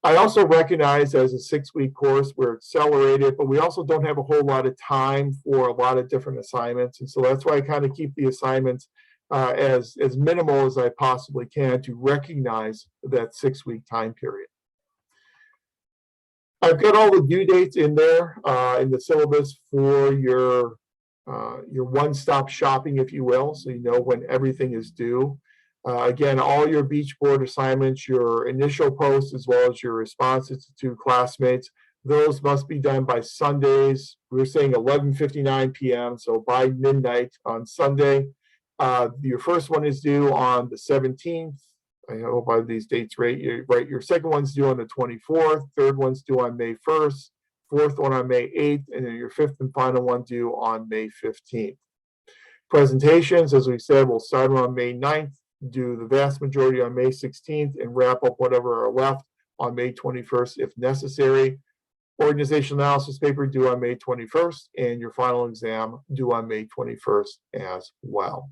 I also recognize as a 6-week course, we're accelerated, but we also don't have a whole lot of time for a lot of different assignments. And so that's why I kind of keep the assignments as minimal as I possibly can to recognize that 6-week time period. I've got all the due dates in there in the syllabus for your one-stop shopping, if you will, so you know when everything is due. Again, all your beach board assignments, your initial posts, as well as your responses to classmates, those must be done by Sundays. We're saying 11:59 p.m., so by midnight on Sunday. Your first one is due on the 17th. I hope I have these dates right. Your second one's due on the 24th. Third one's due on May 1st. Fourth one on May 8th. And then your fifth and final one due on May 15th. Presentations, as we said, will start on May 9th, do the vast majority on May 16th, and wrap up whatever are left on May 21st if necessary. Organizational analysis paper due on May 21st, and your final exam due on May 21st as well.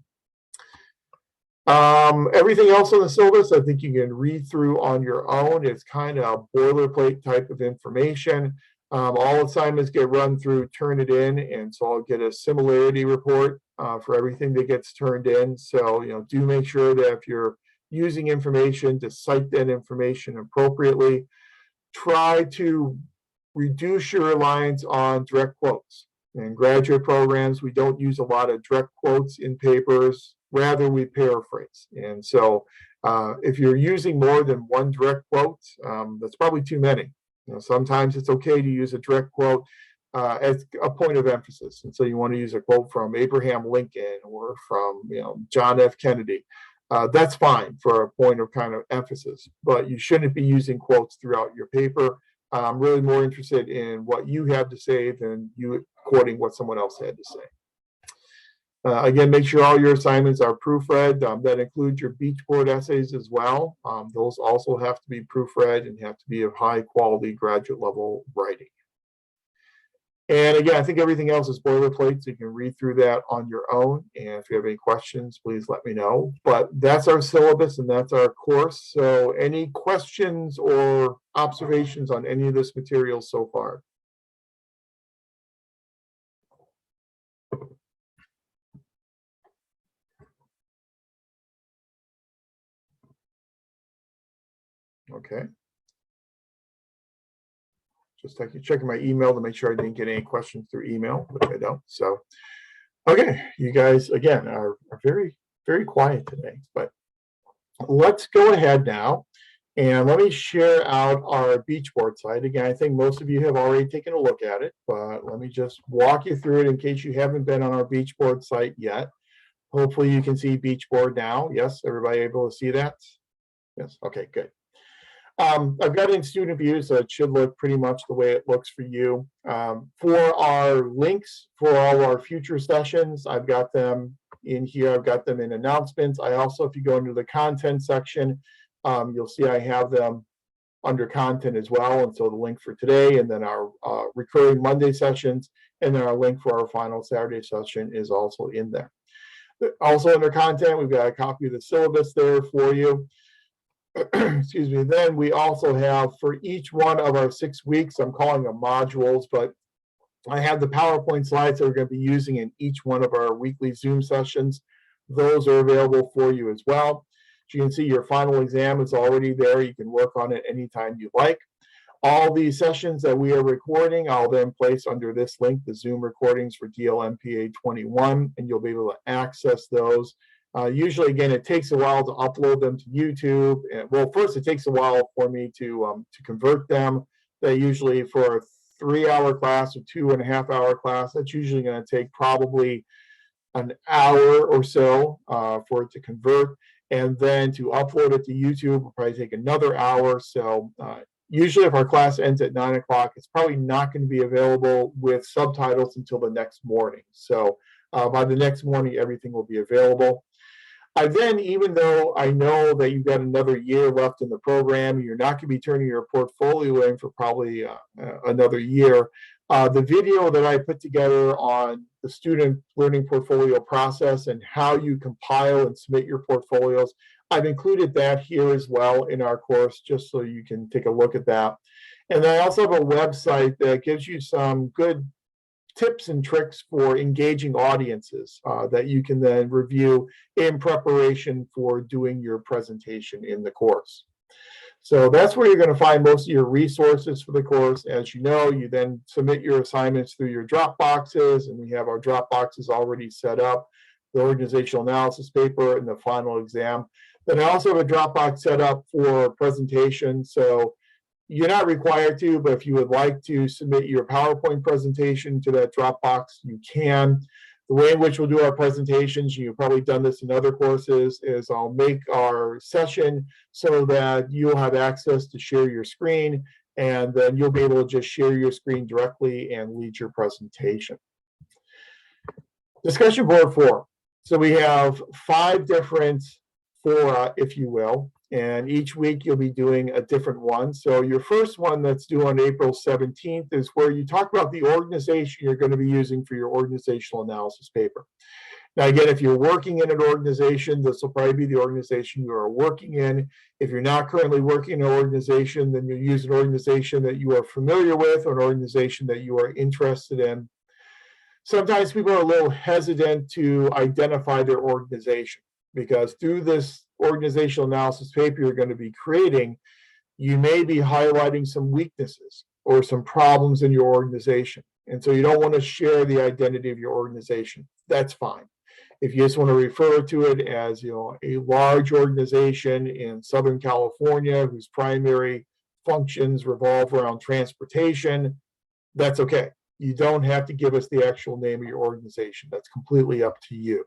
Everything else on the syllabus, I think you can read through on your own. It's kind of boilerplate type of information. All assignments get run through Turnitin, and so I'll get a similarity report for everything that gets turned in. So, do make sure that if you're using information to cite that information appropriately. Try to reduce your reliance on direct quotes. In graduate programs, we don't use a lot of direct quotes in papers. Rather, we paraphrase. And so if you're using more than one direct quote, that's probably too many. Sometimes it's okay to use a direct quote as a point of emphasis. And so you want to use a quote from Abraham Lincoln or from John F. Kennedy. That's fine for a point of kind of emphasis, but you shouldn't be using quotes throughout your paper. I'm really more interested in what you have to say than you quoting what someone else had to say. Again, make sure all your assignments are proofread. That includes your beach board essays as well. Those also have to be proofread and have to be of high quality graduate level writing. And again, I think everything else is boilerplate, so you can read through that on your own. And if you have any questions, please let me know. But that's our syllabus and that's our course. So any questions or observations on any of this material so far? Okay. Just checking my email to make sure I didn't get any questions through email, but I don't. So, okay, you guys again are very, very quiet today. But let's go ahead now and let me share out our beach board site. Again, I think most of you have already taken a look at it, but let me just walk you through it in case you haven't been on our beach board site yet. Hopefully you can see beach board now. Yes, everybody able to see that? Yes, okay, good. I've got it in student view, so it should look pretty much the way it looks for you. For our links for all our future sessions, I've got them in here. I've got them in announcements. I also, if you go into the content section, you'll see I have them under content as well. And so the link for today, and then our recurring Monday sessions, and then our link for our final Saturday session is also in there. Also under content, we've got a copy of the syllabus there for you. Excuse me. Then we also have for each one of our 6 weeks, I'm calling them modules, but I have the PowerPoint slides that we're going to be using in each one of our weekly Zoom sessions. those are available for you as well. As you can see, your final exam is already there. You can work on it anytime you like. All these sessions that we are recording, I'll then place under this link, the Zoom recordings for DLMPA 21, and you'll be able to access those. Usually, again, it takes a while to upload them to YouTube. Well, first, it takes a while for me to convert them. They usually, for a 3-hour class or 2.5-hour class, that's usually going to take probably an hour or so for it to convert. And then to upload it to YouTube will probably take another hour. So usually if our class ends at 9 o'clock, it's probably not going to be available with subtitles until the next morning. So by the next morning, everything will be available. I then, even though I know that you've got another year left in the program, you're not going to be turning your portfolio in for probably another year, the video that I put together on the student learning portfolio process and how you compile and submit your portfolios, I've included that here as well in our course, just so you can take a look at that. And I also have a website that gives you some good tips and tricks for engaging audiences that you can then review in preparation for doing your presentation in the course. So that's where you're going to find most of your resources for the course. As you know, you then submit your assignments through your drop boxes, and we have our drop boxes already set up, the organizational analysis paper and the final exam. Then I also have a Dropbox set up for presentation. So you're not required to, but if you would like to submit your PowerPoint presentation to that Dropbox, you can. The way in which we'll do our presentations, you've probably done this in other courses, is I'll make our session so that you'll have access to share your screen, and then you'll be able to just share your screen directly and lead your presentation. Discussion board 4. So we have 5 different fora, if you will, and each week you'll be doing a different one. So your first one that's due on April 17th is where you talk about the organization you're going to be using for your organizational analysis paper. Now, again, if you're working in an organization, this will probably be the organization you are working in. If you're not currently working in an organization, then you'll use an organization that you are familiar with or an organization that you are interested in. Sometimes people are a little hesitant to identify their organization, because through this organizational analysis paper you're going to be creating, you may be highlighting some weaknesses or some problems in your organization. And so you don't want to share the identity of your organization. That's fine. If you just want to refer to it as, a large organization in Southern California whose primary functions revolve around transportation, that's okay. You don't have to give us the actual name of your organization. That's completely up to you.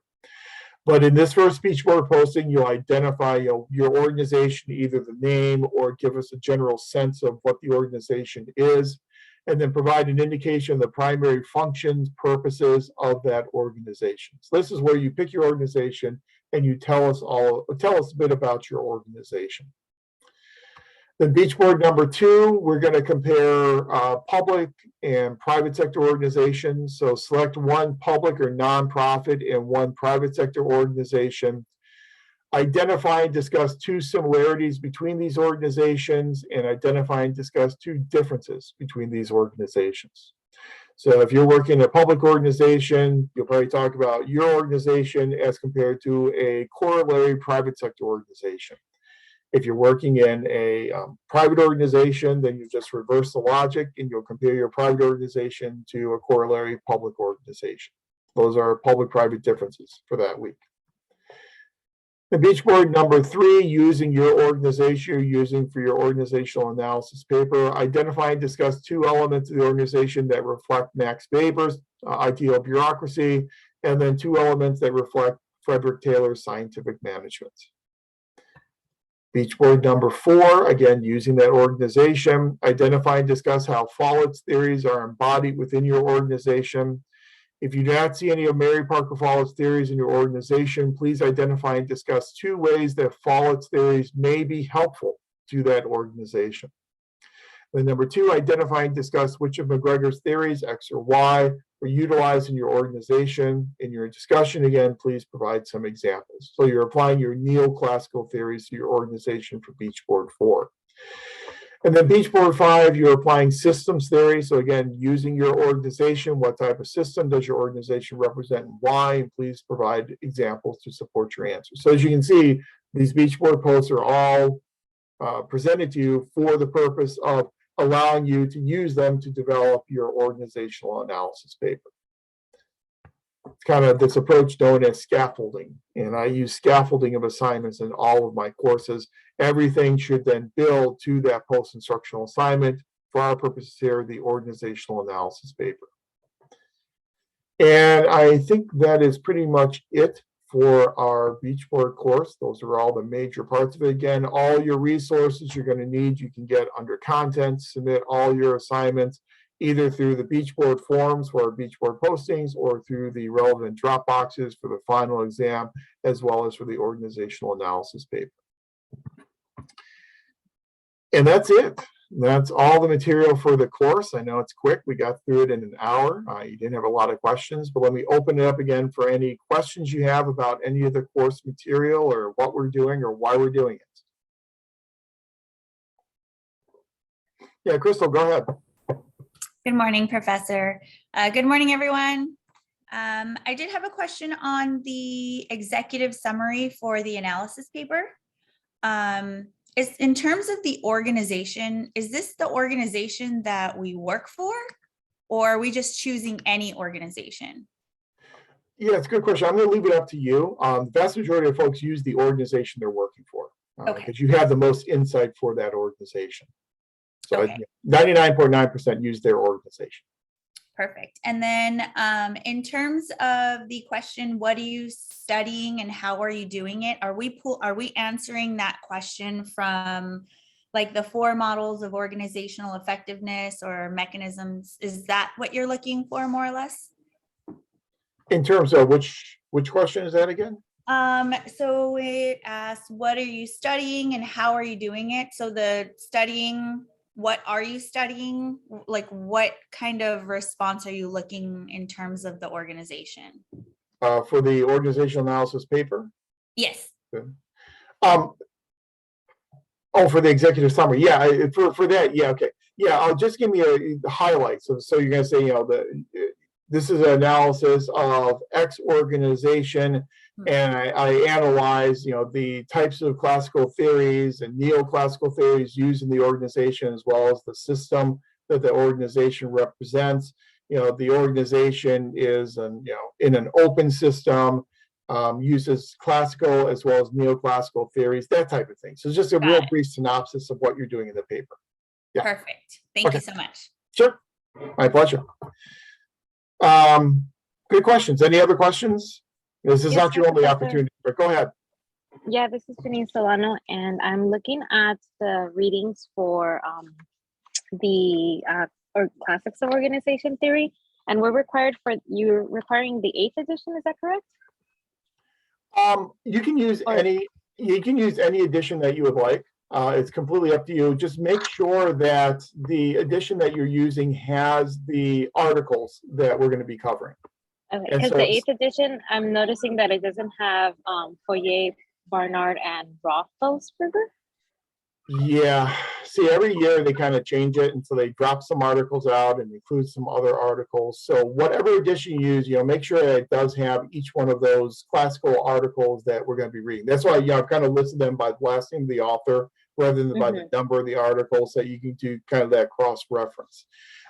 But in this first speech board posting, you'll identify your organization, either the name or give us a general sense of what the organization is, and then provide an indication of the primary functions, purposes of that organization. So this is where you pick your organization and you tell us a bit about your organization. Then beach board number 2, we're going to compare public and private sector organizations. So select one public or nonprofit and one private sector organization. Identify and discuss 2 similarities between these organizations, and identify and discuss 2 differences between these organizations. So if you're working in a public organization, you'll probably talk about your organization as compared to a corollary private sector organization. If you're working in a private organization, then you just reverse the logic and you'll compare your private organization to a corollary public organization. Those are public-private differences for that week. The beach board number 3, using your organization you're using for your organizational analysis paper. Identify and discuss 2 elements of the organization that reflect Max Weber's ideal bureaucracy, and then 2 elements that reflect Frederick Taylor's scientific management. Beach board number 4, again, using that organization. Identify and discuss how Follett's theories are embodied within your organization. If you do not see any of Mary Parker Follett's theories in your organization, please identify and discuss 2 ways that Follett's theories may be helpful to that organization. Then number 2, identify and discuss which of McGregor's theories, X or Y, were utilized in your organization. In your discussion, again, please provide some examples. So you're applying your neoclassical theories to your organization for beach board 4. And then beach board 5, you're applying systems theory. So again, using your organization, what type of system does your organization represent and why? And please provide examples to support your answer. So as you can see, these beach board posts are all presented to you for the purpose of allowing you to use them to develop your organizational analysis paper. It's kind of this approach known as scaffolding, and I use scaffolding of assignments in all of my courses. Everything should then build to that post-instructional assignment. For our purposes here, the organizational analysis paper. And I think that is pretty much it for our beach board course. Those are all the major parts of it. Again, all your resources you're going to need, you can get under content, submit all your assignments either through the beach board forums for beach board postings or through the relevant drop boxes for the final exam, as well as for the organizational analysis paper. And that's it. That's all the material for the course. I know it's quick. We got through it in an hour. You didn't have a lot of questions, but let me open it up again for any questions you have about any of the course material or what we're doing or why we're doing it. Yeah, Crystal, go ahead. Good morning, Professor. Good morning, everyone. I did have a question on the executive summary for the analysis paper. Is in terms of the organization, is this the organization that we work for, or are we just choosing any organization? Yeah, it's a good question. I'm going to leave it up to you. The vast majority of folks use the organization they're working for because you have the most insight for that organization. So 99.9% use their organization. Perfect. And then in terms of the question, what are you studying and how are you doing it? Are we answering that question from like the 4 models of organizational effectiveness or mechanisms? Is that what you're looking for, more or less? In terms of which question is that again? So it asks, what are you studying and how are you doing it? So the studying, what are you studying? Like what kind of response are you looking in terms of the organization? For the organizational analysis paper? Yes. Oh, for the executive summary. Yeah, for that. Yeah, okay. Yeah, I'll just give me a highlight. So you're going to say, this is an analysis of X organization, and I analyze, the types of classical theories and neoclassical theories used in the organization, as well as the system that the organization represents. The organization is, in an open system, uses classical as well as neoclassical theories, that type of thing. So just a real brief synopsis of what you're doing in the paper. Yeah. Perfect. Thank you so much. Sure. My pleasure. Good questions. Any other questions? This is not your only opportunity, but go ahead. Yeah, this is Denise Solano, and I'm looking at the readings for the classics of organization theory, and you're requiring the 8th edition. Is that correct? You can use any edition that you would like. It's completely up to you. Just make sure that the edition that you're using has the articles that we're going to be covering. Okay, because the 8th edition, I'm noticing that it doesn't have Foyer, Barnard, and Roethlisberger. Yeah, see, every year they kind of change it, and so they drop some articles out and include some other articles. So whatever edition you use, make sure that it does have each one of those classical articles that we're going to be reading. That's why I've kind of listed them by the last name of the author rather than by the number of the articles, so you can do kind of that cross-reference.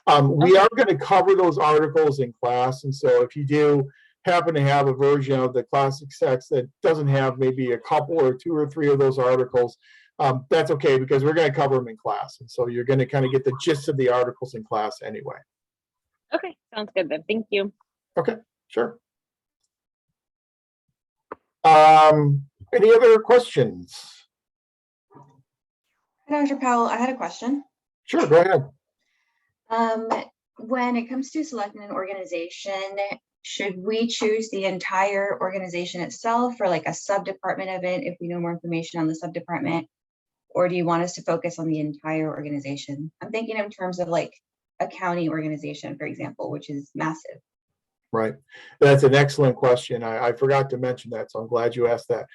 We are going to cover those articles in class, and so if you do happen to have a version of the classic text that doesn't have maybe a couple or 2 or 3 of those articles, that's okay, because we're going to cover them in class. And so you're going to kind of get the gist of the articles in class anyway. Okay, sounds good then. Thank you. Okay, sure. Any other questions? Dr. Powell, I had a question. Sure, go ahead. When it comes to selecting an organization, should we choose the entire organization itself or like a sub-department of it if we know more information on the sub-department? Or do you want us to focus on the entire organization? I'm thinking in terms of like a county organization, for example, which is massive. Right. That's an excellent question. I forgot to mention that, so I'm glad you asked that.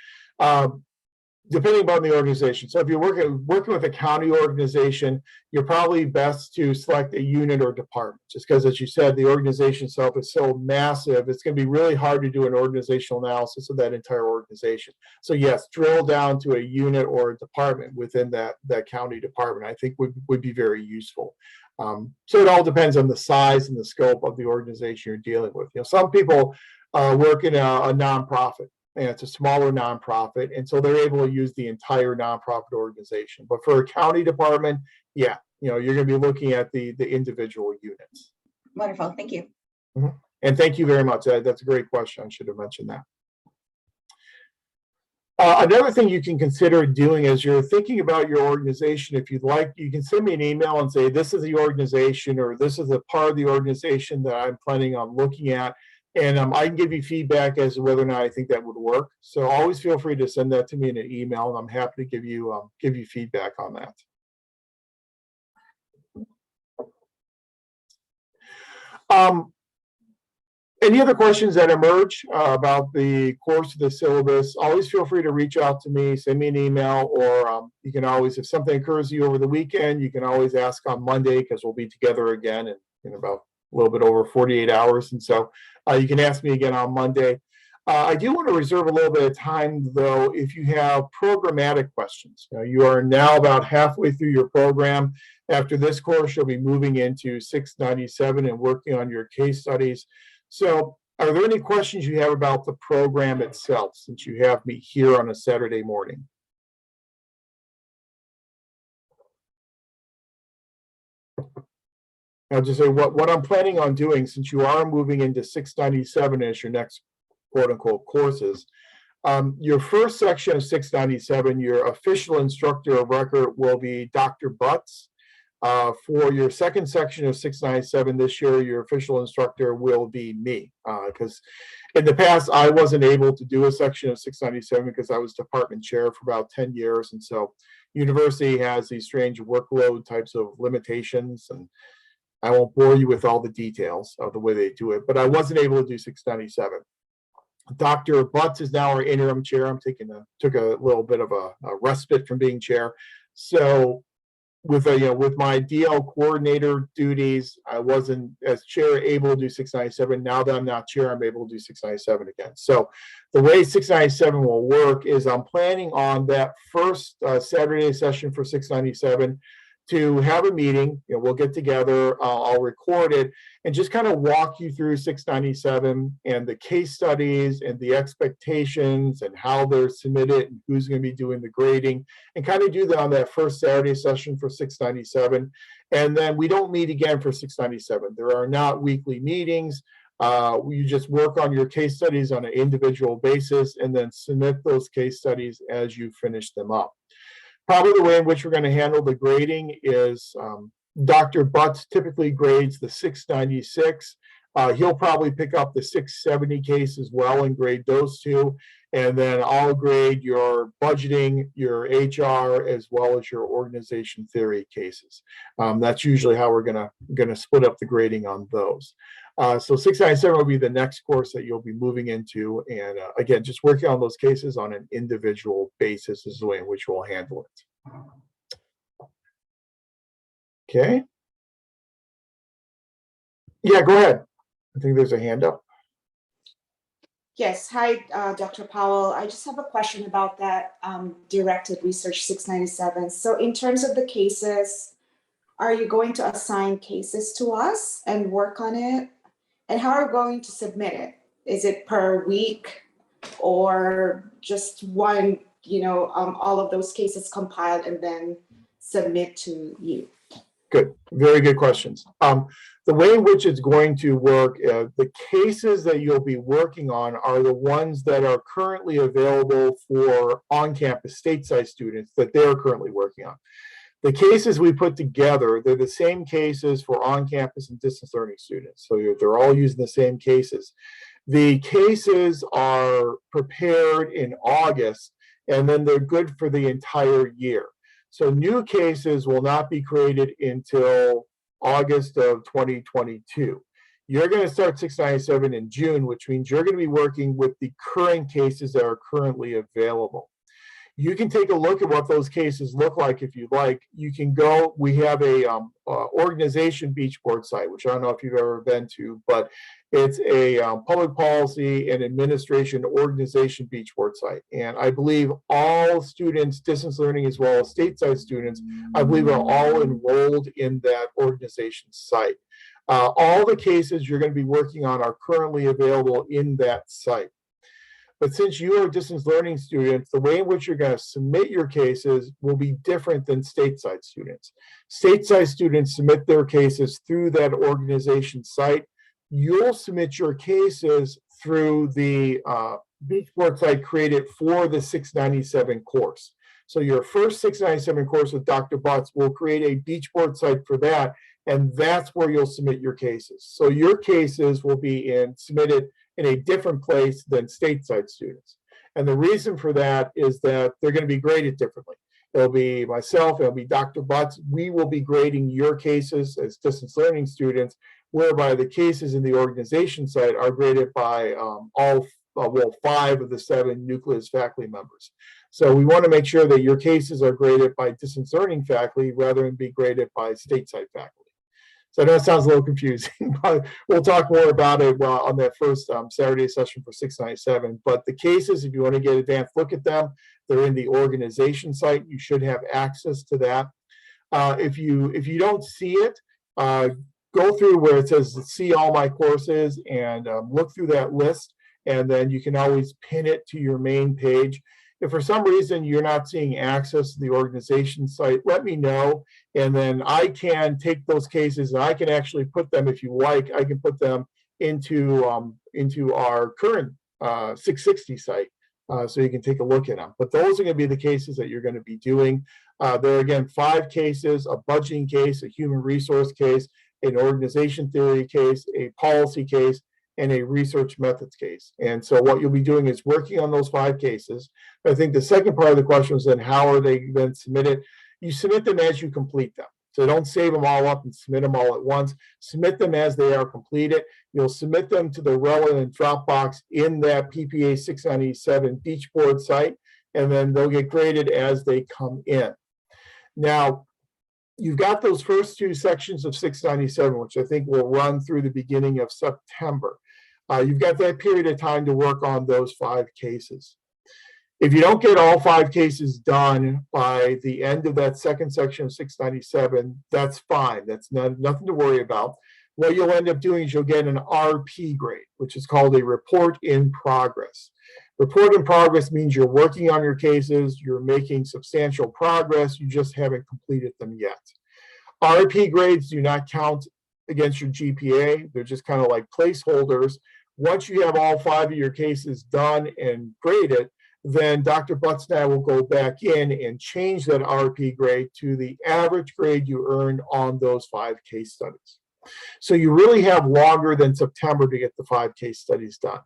depending upon the organization. So if you're working with a county organization, you're probably best to select a unit or department, just because, as you said, the organization itself is so massive, it's going to be really hard to do an organizational analysis of that entire organization. So yes, drill down to a unit or a department within that county department, I think would be very useful. So it all depends on the size and the scope of the organization you're dealing with. Some people work in a nonprofit, and it's a smaller nonprofit, and so they're able to use the entire nonprofit organization. But for a county department, yeah, you're going to be looking at the individual units. Wonderful, thank you. And thank you very much. That's a great question. I should have mentioned that. Another thing you can consider doing as you're thinking about your organization, if you'd like, you can send me an email and say, this is the organization, or this is a part of the organization that I'm planning on looking at. And I can give you feedback as to whether or not I think that would work. So always feel free to send that to me in an email, and I'm happy to give you feedback on that. Any other questions that emerge about the course of the syllabus, always feel free to reach out to me, send me an email, or you can always, if something occurs to you over the weekend, you can always ask on Monday, because we'll be together again in about a little bit over 48 hours. And so you can ask me again on Monday. I do want to reserve a little bit of time, though, if you have programmatic questions. You are now about halfway through your program. After this course, you'll be moving into 697 and working on your case studies. So are there any questions you have about the program itself, since you have me here on a Saturday morning? I'll just say what I'm planning on doing, since you are moving into 697 as your next quote unquote courses. Your first section of 697, your official instructor of record will be Dr. Butts. For your second section of 697 this year, your official instructor will be me, because in the past I wasn't able to do a section of 697 because I was department chair for about 10 years. And so university has these strange workload types of limitations, and I won't bore you with all the details of the way they do it, but I wasn't able to do 697. Dr. Butts is now our interim chair. I'm took a little bit of a respite from being chair. So with my DL coordinator duties, I wasn't, as chair, able to do 697. Now that I'm not chair, I'm able to do 697 again. So the way 697 will work is I'm planning on that first Saturday session for 697 to have a meeting. We'll get together, I'll record it, and just kind of walk you through 697 and the case studies and the expectations and how they're submitted and who's going to be doing the grading, and kind of do that on that first Saturday session for 697. And then we don't meet again for 697. There are not weekly meetings. You just work on your case studies on an individual basis and then submit those case studies as you finish them up. Probably the way in which we're going to handle the grading is Dr. Butts typically grades the 696. He'll probably pick up the 670 case as well and grade those two. And then I'll grade your budgeting, your HR, as well as your organization theory cases. That's usually how we're gonna split up the grading on those. So 697 will be the next course that you'll be moving into. And again, just working on those cases on an individual basis is the way in which we'll handle it. Okay. Yeah, go ahead. I think there's a hand up. Yes, hi, Dr. Powell. I just have a question about that directed research 697. So in terms of the cases, are you going to assign cases to us and work on it? And how are you going to submit it? Is it per week or just one, all of those cases compiled and then submit to you? Good, very good questions. The way in which it's going to work, the cases that you'll be working on are the ones that are currently available for on-campus stateside students that they're currently working on. The cases we put together, they're the same cases for on-campus and distance learning students. So they're all using the same cases. The cases are prepared in August, and then they're good for the entire year. So new cases will not be created until August of 2022. You're going to start 697 in June, which means you're going to be working with the current cases that are currently available. You can take a look at what those cases look like if you'd like. You can go, we have a organization beach board site, which I don't know if you've ever been to, but it's a public policy and administration organization beach board site. And I believe all students, distance learning as well as stateside students, I believe are all enrolled in that organization site. All the cases you're going to be working on are currently available in that site. But since you are distance learning students, the way in which you're going to submit your cases will be different than stateside students. Stateside students submit their cases through that organization site. You'll submit your cases through the beach board site created for the 697 course. So your first 697 course with Dr. Butts will create a beach board site for that, and that's where you'll submit your cases. So your cases will be submitted in a different place than stateside students. And the reason for that is that they're going to be graded differently. It'll be myself, it'll be Dr. Butts. We will be grading your cases as distance learning students, whereby the cases in the organization site are graded by well, 5 of the 7 nucleus faculty members. So we want to make sure that your cases are graded by distance learning faculty rather than be graded by stateside faculty. So I know it sounds a little confusing, but we'll talk more about it on that first Saturday session for 697. But the cases, if you want to get an advanced look at them, they're in the organization site. You should have access to that. If you don't see it, go through where it says see all my courses and look through that list, and then you can always pin it to your main page. If for some reason you're not seeing access to the organization site, let me know, and then I can take those cases and I can actually put them, if you like, I can put them into our current 660 site, so you can take a look at them. But those are going to be the cases that you're going to be doing. There are, again, 5 cases: a budgeting case, a human resource case, an organization theory case, a policy case, and a research methods case. And so what you'll be doing is working on those 5 cases. I think the second part of the question was then how are they then submitted? You submit them as you complete them. So don't save them all up and submit them all at once. Submit them as they are completed. You'll submit them to the relevant Dropbox in that PPA 697 beach board site, and then they'll get graded as they come in. Now, you've got those first 2 sections of 697, which I think will run through the beginning of September. You've got that period of time to work on those 5 cases. If you don't get all 5 cases done by the end of that second section of 697, that's fine. That's nothing to worry about. What you'll end up doing is you'll get an RP grade, which is called a report in progress. Report in progress means you're working on your cases, you're making substantial progress, you just haven't completed them yet. RP grades do not count against your GPA. They're just kind of like placeholders. Once you have all 5 of your cases done and graded, then Dr. Butts and I will go back in and change that RP grade to the average grade you earned on those 5 case studies. So you really have longer than September to get the 5 case studies done.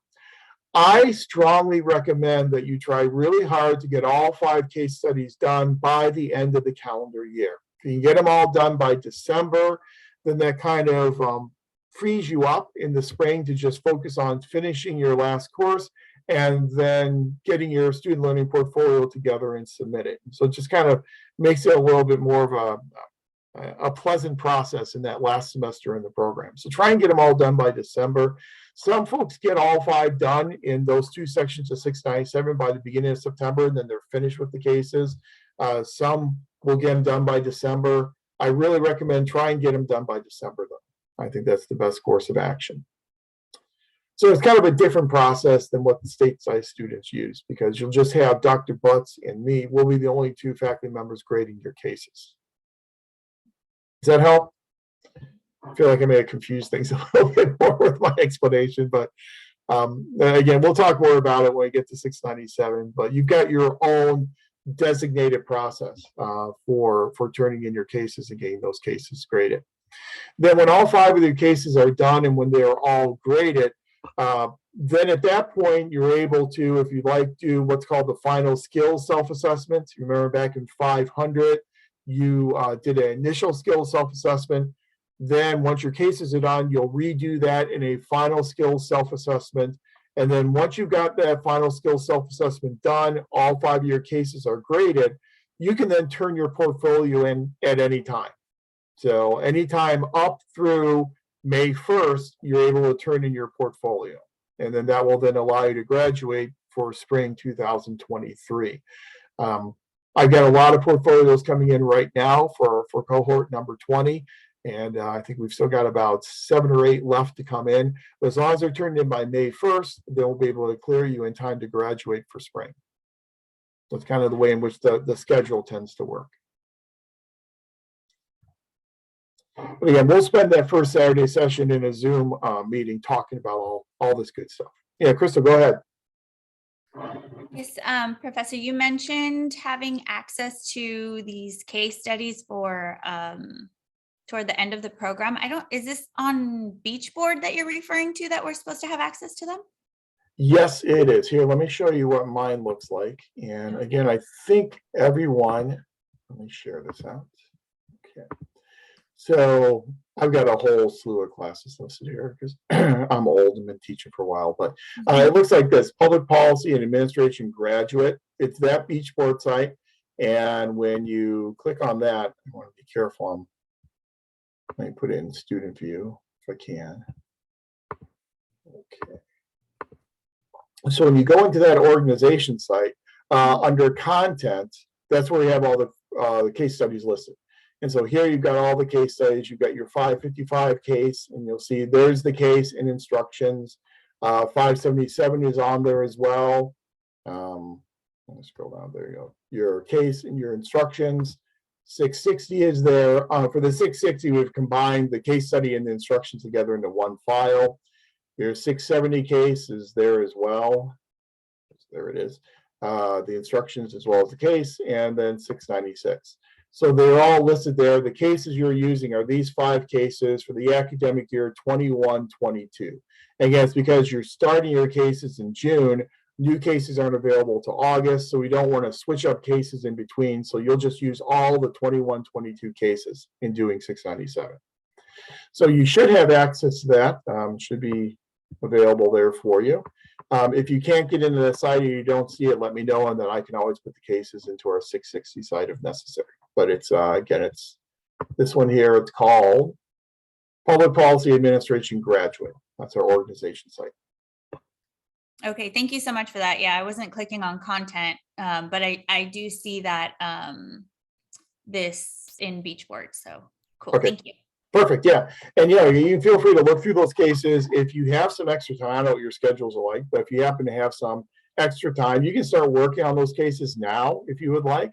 I strongly recommend that you try really hard to get all 5 case studies done by the end of the calendar year. If you can get them all done by December, then that kind of frees you up in the spring to just focus on finishing your last course and then getting your student learning portfolio together and submit it. So it just kind of makes it a little bit more of a pleasant process in that last semester in the program. So try and get them all done by December. Some folks get all 5 done in those 2 sections of 697 by the beginning of September, and then they're finished with the cases. Some will get them done by December. I really recommend try and get them done by December, though. I think that's the best course of action. So it's kind of a different process than what the stateside students use, because you'll just have Dr. Butts and me. We'll be the only 2 faculty members grading your cases. Does that help? I feel like I may have confused things a little bit more with my explanation, but again, we'll talk more about it when we get to 697, but you've got your own designated process for turning in your cases and getting those cases graded. Then when all 5 of your cases are done and when they're all graded, then at that point, you're able to, if you'd like, do what's called the final skills self-assessment. Remember back in 500, you did an initial skills self-assessment. Then once your cases are done, you'll redo that in a final skills self-assessment. And then once you've got that final skill self-assessment done, all 5 of your cases are graded, you can then turn your portfolio in at any time. So anytime up through May 1st, you're able to turn in your portfolio. And then that will then allow you to graduate for spring 2023. I've got a lot of portfolios coming in right now for cohort number 20. And I think we've still got about 7 or 8 left to come in. But as long as they're turned in by May 1st, they'll be able to clear you in time to graduate for spring. That's kind of the way in which the schedule tends to work. But again, we'll spend that first Saturday session in a Zoom meeting talking about all this good stuff. Yeah, Crystal, go ahead. Yes, Professor, you mentioned having access to these case studies for toward the end of the program. Is this on Beachboard that you're referring to that we're supposed to have access to them? Yes, it is. Here, let me show you what mine looks like. And again, I think everyone, let me share this out. Okay. So I've got a whole slew of classes listed here because I'm old and been teaching for a while, but it looks like this: Public Policy and Administration Graduate. It's that Beachboard site. And when you click on that, I want to be careful. Let me put it in student view if I can. Okay. So when you go into that organization site, under content, that's where you have all the case studies listed. And so here you've got all the case studies. You've got your 555 case, and you'll see there's the case and instructions. 577 is on there as well. Let me scroll down. There you go. Your case and your instructions. 660 is there. For the 660, we've combined the case study and the instructions together into one file. Your 670 case is there as well. There it is. The instructions as well as the case, and then 696. So they're all listed there. The cases you're using are these 5 cases for the academic year 21-22. Again, it's because you're starting your cases in June. New cases aren't available to August, so we don't want to switch up cases in between. So you'll just use all the 21-22 cases in doing 697. So you should have access to that. Should be available there for you. If you can't get into the site or you don't see it, let me know, and then I can always put the cases into our 660 site if necessary. But it's again, it's this one here. It's called Public Policy Administration Graduate. That's our organization site. Okay, thank you so much for that. Yeah, I wasn't clicking on content, but I do see that this in Beachboard. So cool. Okay. Thank you. Perfect. Yeah. And yeah, you feel free to look through those cases. If you have some extra time, I don't know what your schedules are like, but if you happen to have some extra time, you can start working on those cases now if you would like.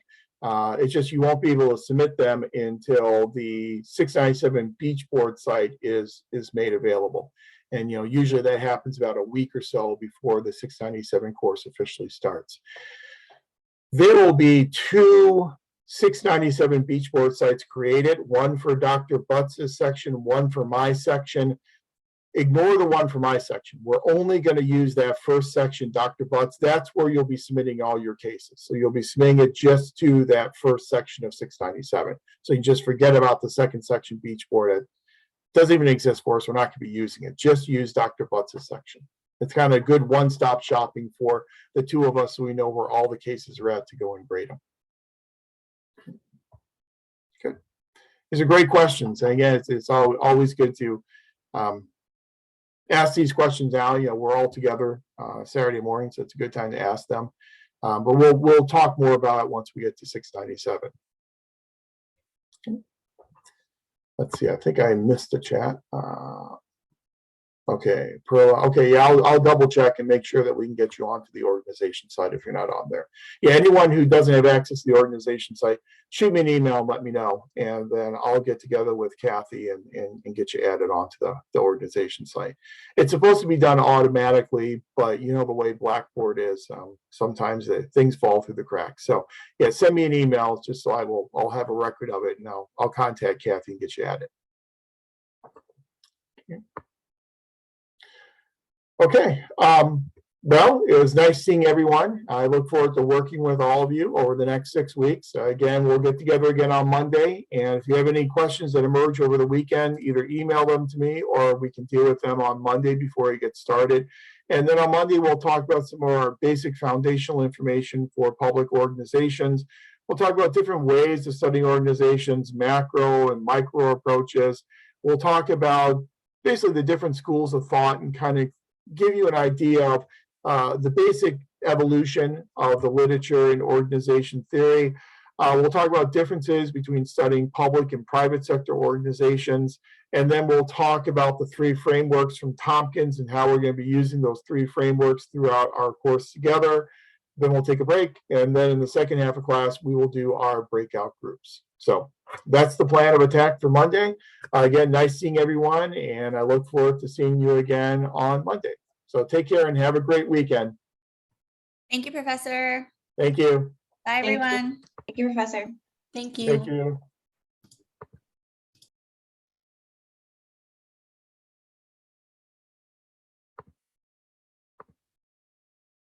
It's just you won't be able to submit them until the 697 Beachboard site is made available. And usually that happens about a week or so before the 697 course officially starts. There will be 2 697 Beachboard sites created, one for Dr. Butts' section, one for my section. Ignore the one for my section. We're only going to use that first section, Dr. Butts. That's where you'll be submitting all your cases. So you'll be submitting it just to that first section of 697. So you just forget about the second section Beachboard. It doesn't even exist for us. We're not going to be using it. Just use Dr. Butts' section. It's kind of a good one-stop shopping for the 2 of us so we know where all the cases are at to go and grade them. Good. These are great questions. And again, it's always good to ask these questions now. We're all together Saturday morning, so it's a good time to ask them. But we'll talk more about it once we get to 697. Okay. Let's see. I think I missed the chat. Okay, okay, yeah, I'll double check and make sure that we can get you onto the organization site if you're not on there. Yeah, anyone who doesn't have access to the organization site, shoot me an email and let me know, and then I'll get together with Kathy and get you added onto the organization site. It's supposed to be done automatically, but the way Blackboard is, sometimes things fall through the cracks. So yeah, send me an email just so I'll have a record of it, and I'll contact Kathy and get you added. Okay. Well, it was nice seeing everyone. I look forward to working with all of you over the next 6 weeks. Again, we'll get together again on Monday. And if you have any questions that emerge over the weekend, either email them to me or we can deal with them on Monday before you get started. And then on Monday, we'll talk about some more basic foundational information for public organizations. We'll talk about different ways of studying organizations, macro and micro approaches. We'll talk about basically the different schools of thought and kind of give you an idea of the basic evolution of the literature in organization theory. We'll talk about differences between studying public and private sector organizations. And then we'll talk about the 3 frameworks from Tompkins and how we're going to be using those 3 frameworks throughout our course together. Then we'll take a break. And then in the second half of class, we will do our breakout groups. So that's the plan of attack for Monday. Again, nice seeing everyone. And I look forward to seeing you again on Monday. So take care and have a great weekend. Thank you, Professor. Thank you. Bye, Thank you. everyone. Thank you, Professor. Thank Thank you.